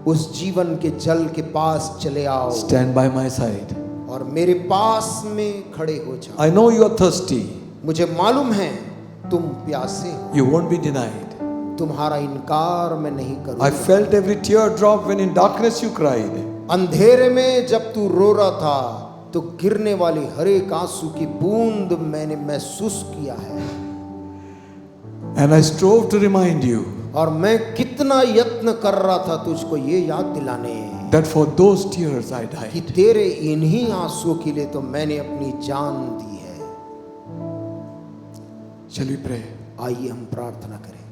उस जीवन के जल के पास चले आओ, Stand by my side. और मेरे पास में खड़े हो जाओ। I know you are thirsty. मुझे मालूम है तुम प्यासे हो, You won't be denied. तुम्हारा इनकार मैं नहीं I करूंगा। felt every tear drop when in darkness you cried. अंधेरे में जब तू रो रहा था तो गिरने वाली हर एक आंसू की बूंद मैंने महसूस किया है। And I strove to remind you और मैं कितना यत्न कर रहा था तुझको ये याद दिलाने that for those tears I कि died. तेरे इन्हीं आंसुओं के लिए तो मैंने अपनी जान दी है। Shall we pray? आइए हम प्रार्थना करें।